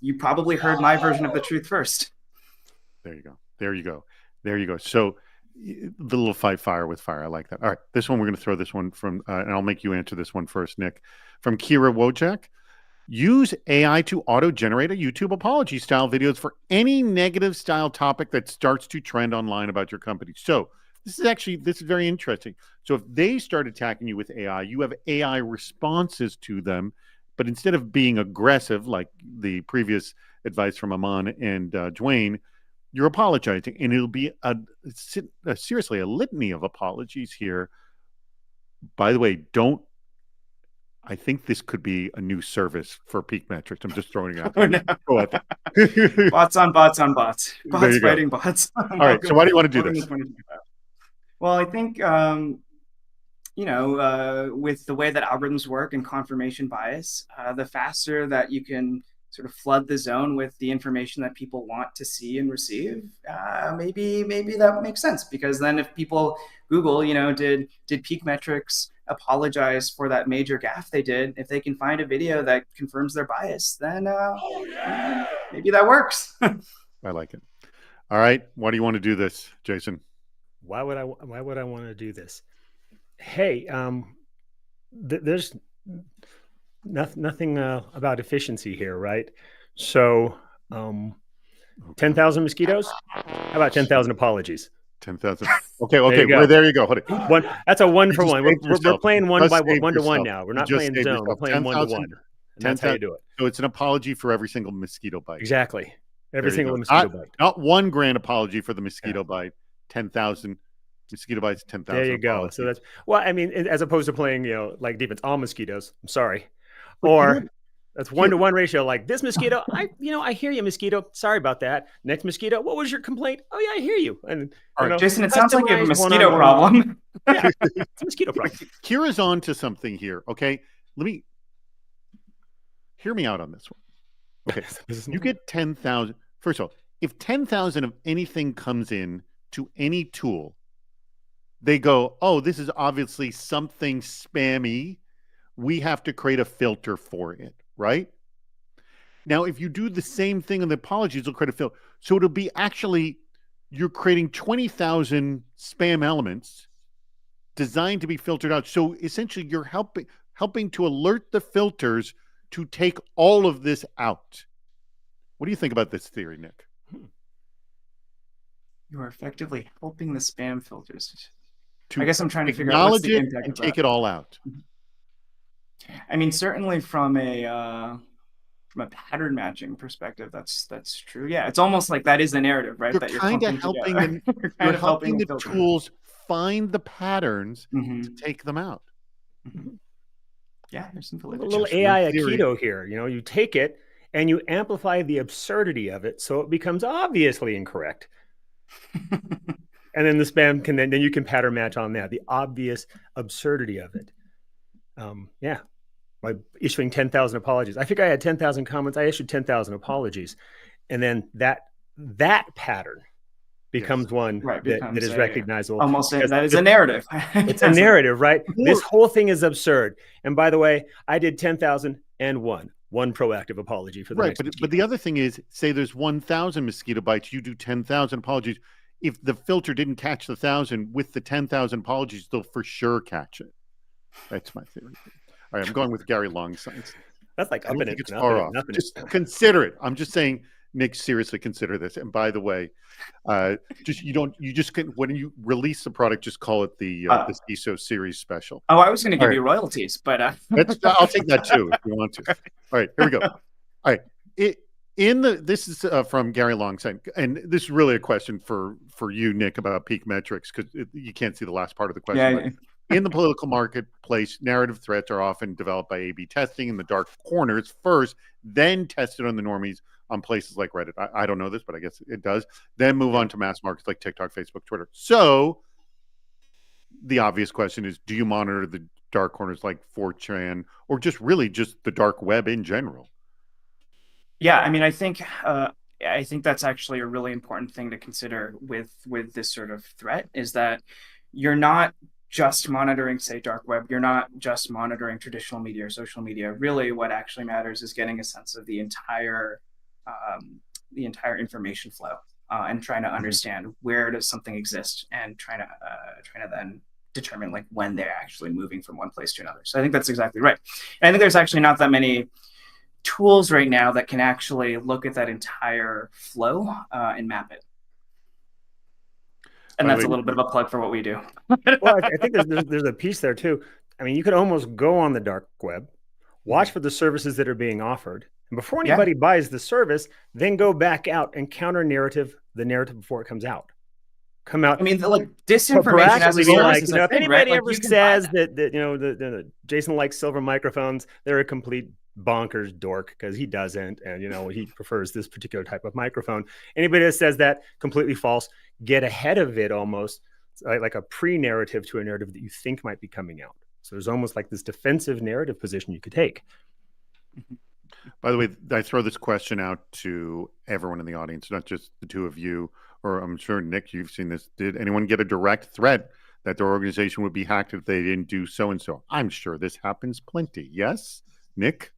you probably heard my version of the truth first. There you go. So the little fight fire with fire. I like that. All right. This one, we're going to throw this one from, and I'll make you answer this one first, Nick. From Kira Wojak. Use AI to auto-generate a YouTube apology style videos for any negative style topic that starts to trend online about your company. So this is very interesting. So if they start attacking you with AI, you have AI responses to them, but instead of being aggressive, like the previous advice from Aman and Dwayne, you're apologizing, and it'll be seriously a litany of apologies here. By the way, I think this could be a new service for Peak Metrics. I'm just throwing it out there. Oh, no. Bots on bots on bots. Bots fighting bots. All right. So why do you want to do this? Well, I think, with the way that algorithms work and confirmation bias, the faster that you can sort of flood the zone with the information that people want to see and receive, maybe that makes sense. Because then if people Google, did Peak Metrics apologize for that major gaffe they did? If they can find a video that confirms their bias, then maybe that works. I like it. All right. Why do you want to do this, Jason? Why would I want to do this? Hey, there's nothing about efficiency here, right? So, 10,000 mosquitoes. How about 10,000 apologies? 10,000. Okay. There you go. Hold it. One. That's a one for one. We're playing one to one now. We're not playing zone. We're playing 1 to 1. And that's how you do it. So it's an apology for every single mosquito bite. Exactly. Every single mosquito bite. Not one grand apology for the mosquito bite. 10,000 mosquito bites. 10,000. There you go. So that's as opposed to playing like defense, all mosquitoes. I'm sorry, or that's 1 to 1 ratio. Like this mosquito, I hear you, mosquito. Sorry about that. Next mosquito, what was your complaint? Oh yeah, I hear you. And Jason, it sounds like you have a mosquito problem. Yeah, it's a mosquito problem. Kira's on to something here. Okay, hear me out on this one. Okay, you get 10,000. First of all, if 10,000 of anything comes in to any tool, they go, oh, this is obviously something spammy. We have to create a filter for it, right? Now, if you do the same thing on the apologies, it'll create a filter. So it'll be actually, you're creating 20,000 spam elements designed to be filtered out. So essentially, you're helping to alert the filters to take all of this out. What do you think about this theory, Nick? You are effectively helping the spam filters. To I guess I'm trying to figure out what's the acknowledge it impact and of take that. it all out. I mean, certainly from a pattern matching perspective, that's true. Yeah, it's almost like that is the narrative, right? You're That you're kind of clumping helping together. them. You're You're helping the filter. tools find the patterns Mhm. to take them out. Mhm. Yeah, there's some A validity. little Just AI one theory. Aikido here. You know, you take it and you amplify the absurdity of it, so it becomes obviously incorrect. And then the spam can then you can pattern match on that, the obvious absurdity of it. Yeah, by issuing 10,000 apologies. I think I had 10,000 comments. I issued 10,000 apologies, and then that pattern becomes one Right, that becomes is a- recognizable. Almost Because that is a narrative. it's a narrative, right? More- This whole thing is absurd. And by the way, I did 10,001. One proactive apology for the Right, next but mosquito. the other thing is, say there's 1,000 mosquito bites, you do 10,000 apologies. If the filter didn't catch the 1,000 with the 10,000 apologies, they'll for sure catch it. That's my theory. All right, I'm going with Gary Longsides. That's like I don't upping think it. it's and far upping it off. and upping it. Just consider it. I'm just saying, Nick, seriously consider this. And by the way, you just can, when you release the product, just call it the CISO series special. Oh, I was going to give All you royalties, but I'll take that too if you want to. All right, here we go. All right, this is from Gary Longside, and this is really a question for you, Nick, about peak metrics, because you can't see the last part of the question. yeah, In the political marketplace, narrative threats are often developed by A/B testing in the dark corners first, then tested on the normies on places like Reddit. I don't know this, but I guess it does. Then move on to mass markets like TikTok, Facebook, Twitter. So the obvious question is, do you monitor the dark corners like 4chan or just really just the dark web in general? Yeah, I mean, I think that's actually a really important thing to consider with this sort of threat, is that you're not just monitoring, say, dark web. You're not just monitoring traditional media or social media. Really, what actually matters is getting a sense of the entire information flow and trying to understand where does something exist, and trying to then determine like when they're actually moving from one place to another. So I think that's exactly right. And I think there's actually not that many tools right now that can actually look at that entire flow and map it. And that's a little bit of a plug for what we do. Well, I think there's a piece there too. I mean, you could almost go on the dark web, watch for the services that are being offered, and before anybody buys the service, then go back out and counter the narrative before it comes out. Come out. I mean, like disinformation as a be service like, is you know, a if thing, anybody right? ever Like, you can says buy that you know the Jason likes silver microphones, they're a complete bonkers dork, because he doesn't, and you know he prefers this particular type of microphone. Anybody that says that, completely false. Get ahead of it, almost like a pre-narrative to a narrative that you think might be coming out. So there's almost like this defensive narrative position you could take. By the way, I throw this question out to everyone in the audience, not just the two of you, or I'm sure, Nick, you've seen this. Did anyone get a direct threat that their organization would be hacked if they didn't do so-and-so? I'm sure this happens plenty. Yes, Nick?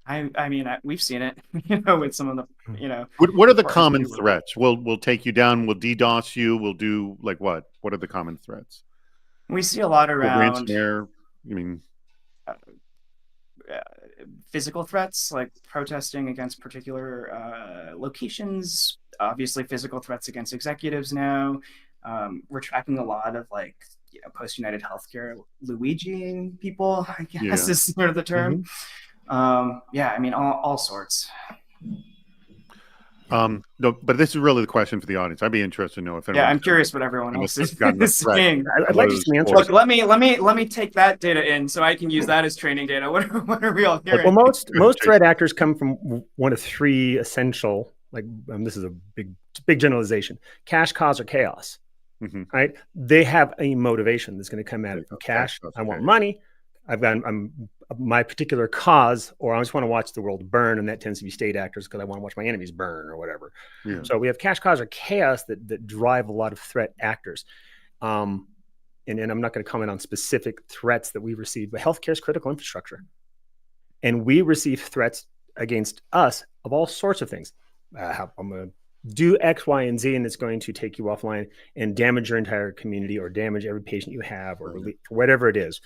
I mean, we've seen it, you know, with some of the, you know. What are the common people. threats? We'll take you down. We'll DDoS you. We'll do like what? What are the common threats? We see a lot around Ransomware. I mean, physical threats, like protesting against particular locations. Obviously, physical threats against executives now. We're tracking a lot of like, you know, post United Healthcare Luigiing people, I guess is sort of the term. Yeah, I mean, all sorts. No, but this is really the question for the audience. I'd be interested to know if anyone. Yeah, I'm curious what everyone else is seeing. I'd like to see an answer. Look, let me take that data in so I can use that as training data. What are we all hearing? Well, most threat actors come from one of three essential. Like this is a big generalization: cash, cause, or chaos. Right? They have a motivation that's going to come out of cash. I want money. I'm my particular cause, or I just want to watch the world burn, and that tends to be state actors because I want to watch my enemies burn or whatever. So we have cash, cause, or chaos that drive a lot of threat actors. And and I'm not going to comment on specific threats that we received, but healthcare is critical infrastructure. And we receive threats against us of all sorts of things. I'm going to do X, Y, and Z, and it's going to take you offline and damage your entire community or damage every patient you have or whatever it is.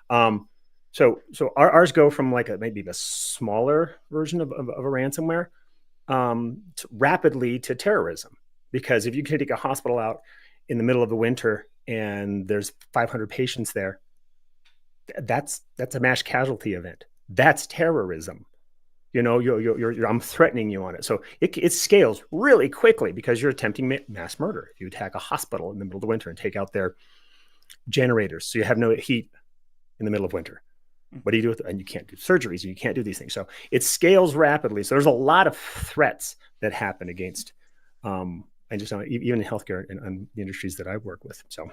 So ours go from like maybe a smaller version of a ransomware rapidly to terrorism. Because if you can take a hospital out in the middle of the winter and there's 500 patients there, that's a mass casualty event. That's terrorism. I'm threatening you on it. So it scales really quickly because you're attempting mass murder. If you attack a hospital in the middle of the winter and take out their generators, so you have no heat in the middle of winter. What do you do with it? And you can't do surgeries and you can't do these things. So it scales rapidly. So there's a lot of threats that happen against, and just even in healthcare and the industries that I work with. So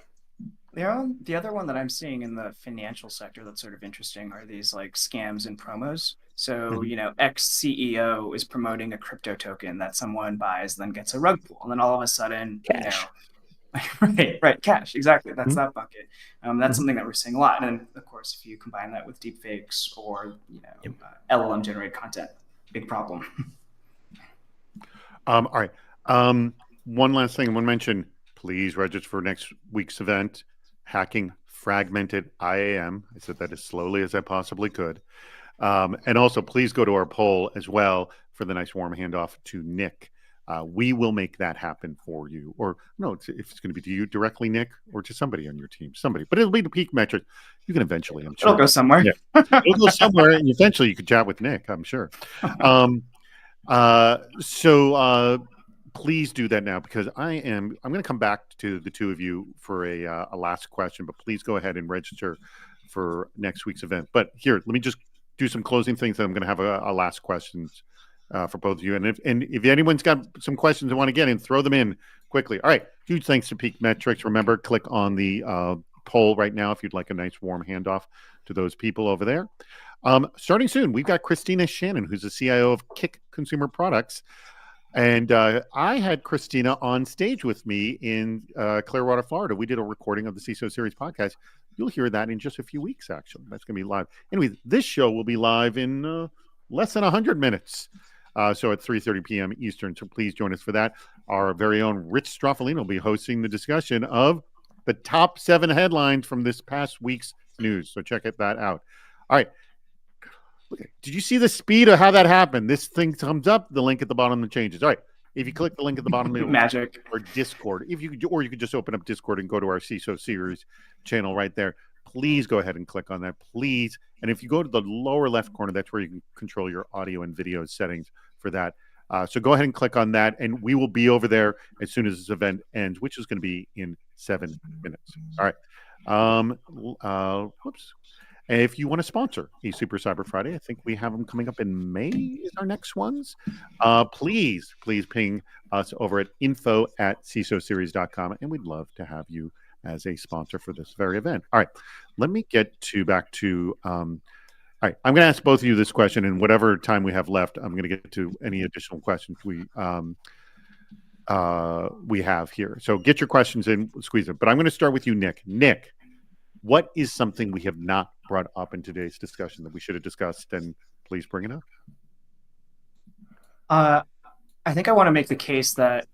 the other one that I'm seeing in the financial sector that's sort of interesting are these like scams and promos. So, X CEO is promoting a crypto token that someone buys, then gets a rug pull. And then all of a sudden, cash. Right. Cash. Exactly. That's that bucket. That's something that we're seeing a lot. And of course, if you combine that with deepfakes or, LLM generated content, big problem. All right. One last thing I want to mention, please register for next week's event, Hacking Fragmented IAM. I said that as slowly as I possibly could. And also, please go to our poll as well for the nice warm handoff to Nick. We will make that happen for you. Or no, if it's going to be to you directly, Nick, or to somebody on your team, somebody. But it'll be to Peak Metrics. You can eventually, I'm sure. It'll go somewhere. Yeah. It'll go somewhere, and eventually you can chat with Nick, I'm sure. So please do that now, because I'm going to come back to the two of you for a last question, but please go ahead and register for next week's event. But here, let me just do some closing things, and I'm going to have a last questions for both of you. And if anyone's got some questions they want to get in, throw them in quickly. All right. Huge thanks to Peak Metrics. Remember, click on the poll right now if you'd like a nice warm handoff to those people over there. Starting soon, we've got Christina Shannon, who's the CIO of Kick Consumer Products. And I had Christina on stage with me in Clearwater, Florida. We did a recording of the CISO Series podcast. You'll hear that in just a few weeks, actually. That's going to be live. Anyway, this show will be live in less than 100 minutes. So at 3:30 p.m. Eastern. So please join us for that. Our very own Rich Stroffolino will be hosting the discussion of the top 7 headlines from this past week's news. So check that out. All right. Okay. Did you see the speed of how that happened? This thing comes up, the link at the bottom changes. All right. If you click the link at the bottom, magic, or Discord, you could just open up Discord and go to our CISO Series channel right there. Please go ahead and click on that, please. And if you go to the lower left corner, that's where you can control your audio and video settings for that. So go ahead and click on that, and we will be over there as soon as this event ends, which is going to be in 7 minutes. All right. Whoops. If you want to sponsor a Super Cyber Friday, I think we have them coming up in May is our next ones. Please ping us over at info@cisoseries.com, and we'd love to have you as a sponsor for this very event. All right, let me get back to. All right, I'm going to ask both of you this question, and whatever time we have left, I'm going to get to any additional questions we have here. So get your questions in, squeeze it. But I'm going to start with you, Nick. Nick, what is something we have not brought up in today's discussion that we should have discussed? And please bring it up. I think I want to make the case that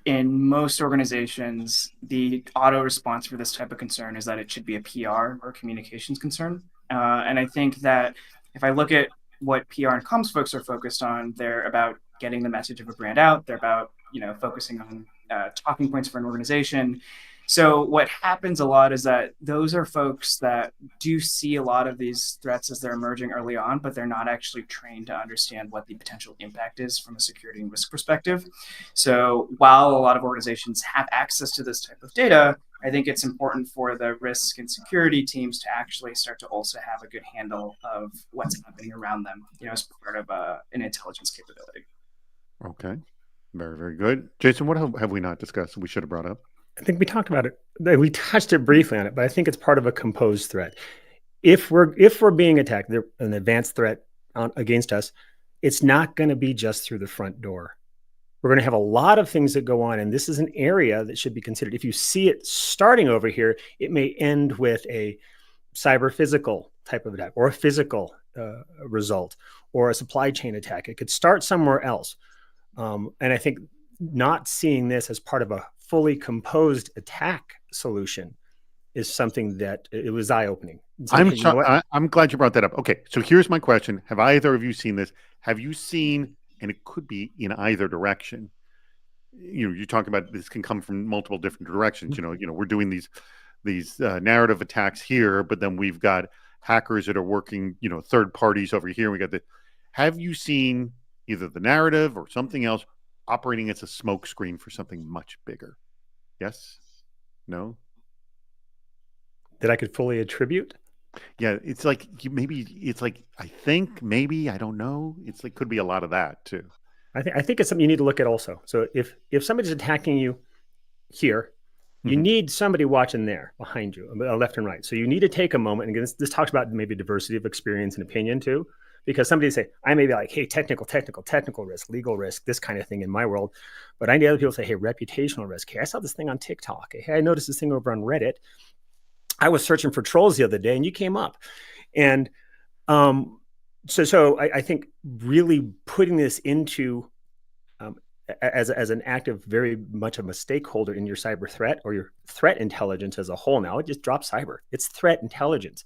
in most organizations, the auto response for this type of concern is that it should be a PR or communications concern. And I think that if I look at what PR and comms folks are focused on, they're about getting the message of a brand out. They're about, focusing on talking points for an organization. So what happens a lot is that those are folks that do see a lot of these threats as they're emerging early on, but they're not actually trained to understand what the potential impact is from a security and risk perspective. So while a lot of organizations have access to this type of data, I think it's important for the risk and security teams to actually start to also have a good handle of what's happening around them, as part of an intelligence capability. Okay. Very, very good. Jason, what have we not discussed we should have brought up? I think we talked about it. We touched it briefly on it, but I think it's part of a composed threat. If we're being attacked, an advanced threat against us, it's not going to be just through the front door. we're going to have a lot of things that go on. And this is an area that should be considered. If you see it starting over here, it may end with a cyber physical type of attack or a physical result or a supply chain attack. It could start somewhere else. And I think not seeing this as part of a fully composed attack solution is something that it was eye-opening. I'm glad you brought that up. Okay, so here's my question. Have either of you seen this? Have you seen, and it could be in either direction, you're talking about this can come from multiple different directions. We're doing these narrative attacks here, but then we've got hackers that are working, third parties over here. We got have you seen either the narrative or something else operating as a smoke screen for something much bigger? Yes? No? That I could fully attribute? Yeah, it's like I think, maybe, I don't know. It's like could be a lot of that too. I think it's something you need to look at also. So if somebody's attacking you here, you need somebody watching there behind you, left and right. So you need to take a moment, and this talks about maybe diversity of experience and opinion too, because somebody say, I may be like, hey, technical risk, legal risk, this kind of thing in my world. But I need other people say, hey, reputational risk. Hey, I saw this thing on TikTok. Hey, I noticed this thing over on Reddit. I was searching for trolls the other day and you came up. And so I think really putting this into as an active, very much of a stakeholder in your cyber threat or your threat intelligence as a whole. Now it just drops cyber. It's threat intelligence.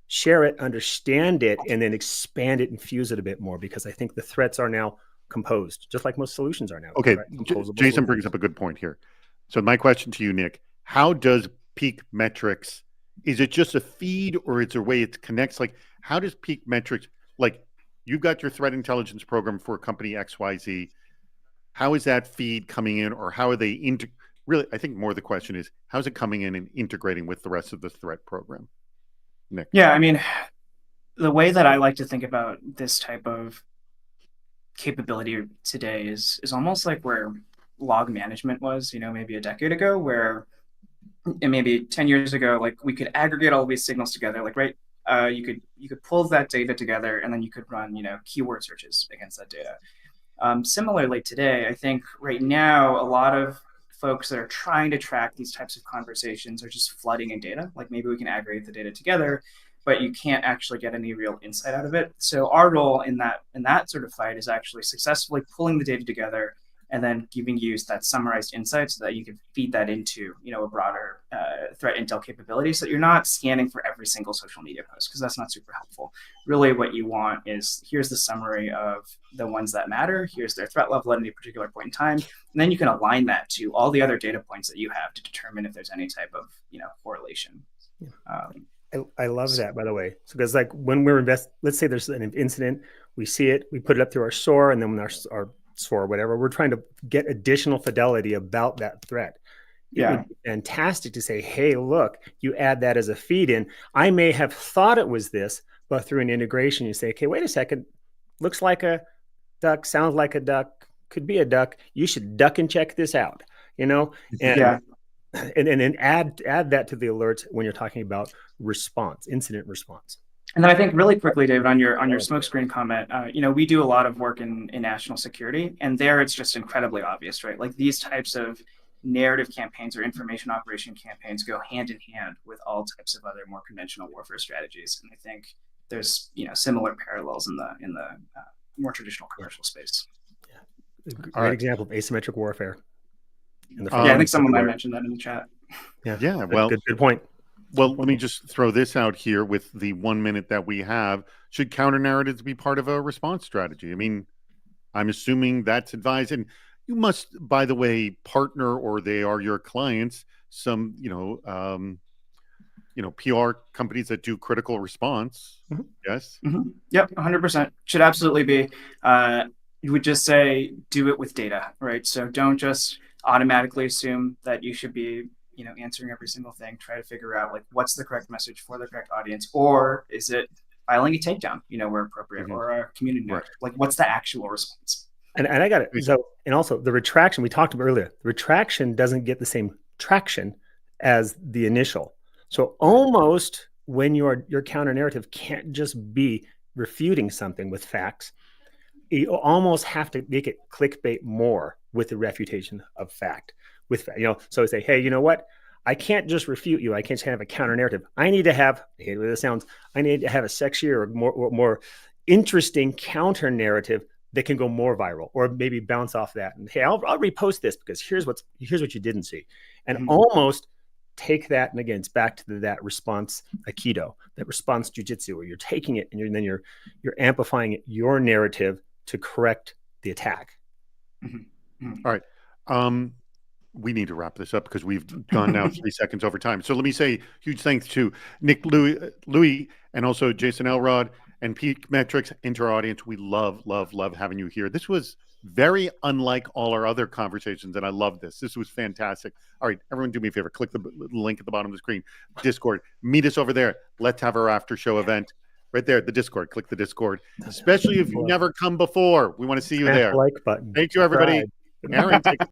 Share it, understand it, and then expand it and fuse it a bit more, because I think the threats are now composed, just like most solutions are now. Okay, Jason brings up a good point here. So my question to you, Nick, how does Peak Metrics, is it just a feed or is there a way it connects? Like, how does Peak Metrics, like you've got your threat intelligence program for company XYZ, how is that feed coming in, or how are they really, I think more the question is, how's it coming in and integrating with the rest of the threat program? Nick? Yeah, I mean, the way that I like to think about this type of capability today is almost like where log management was, maybe a decade ago, where and maybe 10 years ago, like we could aggregate all these signals together, like, right? You could pull that data together and then you could run, keyword searches against that data. Similarly today, I think right now, a lot of folks that are trying to track these types of conversations are just flooding in data. Like maybe we can aggregate the data together, but you can't actually get any real insight out of it. So our role in that sort of fight is actually successfully pulling the data together and then giving you that summarized insight so that you can feed that into, a broader threat intel capability, so that you're not scanning for every single social media post, because that's not super helpful. Really what you want is, here's the summary of the ones that matter, here's their threat level at any particular point in time, and then you can align that to all the other data points that you have to determine if there's any type of, correlation. I love that, by the way. So because like when we're let's say there's an incident, we see it, we put it up through our SOAR, and then when our SOAR or whatever, we're trying to get additional fidelity about that threat. Yeah. It would be fantastic to say, hey, look, you add that as a feed in. I may have thought it was this, but through an integration, you say, okay, wait a second, looks like a duck, sounds like a duck, could be a duck. You should duck and check this out, and then add that to the alerts when you're talking about incident response. And then I think really quickly, David, on your smokescreen comment, we do a lot of work in national security, and there it's just incredibly obvious, right? Like these types of narrative campaigns or information operation campaigns go hand in hand with all types of other more conventional warfare strategies. And I think there's similar parallels in the more traditional commercial space. Yeah. Great example of asymmetric warfare. I think someone might mention that in the chat. Yeah. Well, good point. Well, let me just throw this out here with the 1 minute that we have. Should counter narratives be part of a response strategy? I mean, I'm assuming that's advised. And you must, by the way, partner, or they are your clients, some, PR companies that do critical response. Mm-hmm. Yes. Mm-hmm. Yep. 100% should absolutely be. You would just say, do it with data, right? So don't just automatically assume that you should be answering every single thing. Try to figure out like what's the correct message for the correct audience, or is it filing a takedown, where appropriate, or a community note. Like what's the actual response? And I got it. So, and also the retraction we talked about earlier, the retraction doesn't get the same traction as the initial. So almost when your counter narrative can't just be refuting something with facts, you almost have to make it clickbait more with the refutation of fact. So say, hey, you know what? I can't just refute you. I can't just have a counter narrative. I need to have, I hate the way this sounds, I need to have a sexier or more interesting counter narrative that can go more viral, or maybe bounce off that. And hey, I'll repost this because here's what you didn't see, and almost take that. And again, it's back to that response aikido, that response jujitsu, where you're taking it and you're amplifying it, your narrative, to correct the attack. All right. We need to wrap this up because we've gone now 3 seconds over time. So let me say huge thanks to Nick Louie and also Jason Elrod and Peak Metrics into our audience. We love having you here. This was very unlike all our other conversations, and I love this. This was fantastic. All right, everyone do me a favor. Click the link at the bottom of the screen. Discord. Meet us over there. Let's have our after show event. Right there, the Discord. Click the Discord. Especially if you've never come before. We want to see you there. Like button. Thank you, everybody. Aaron, take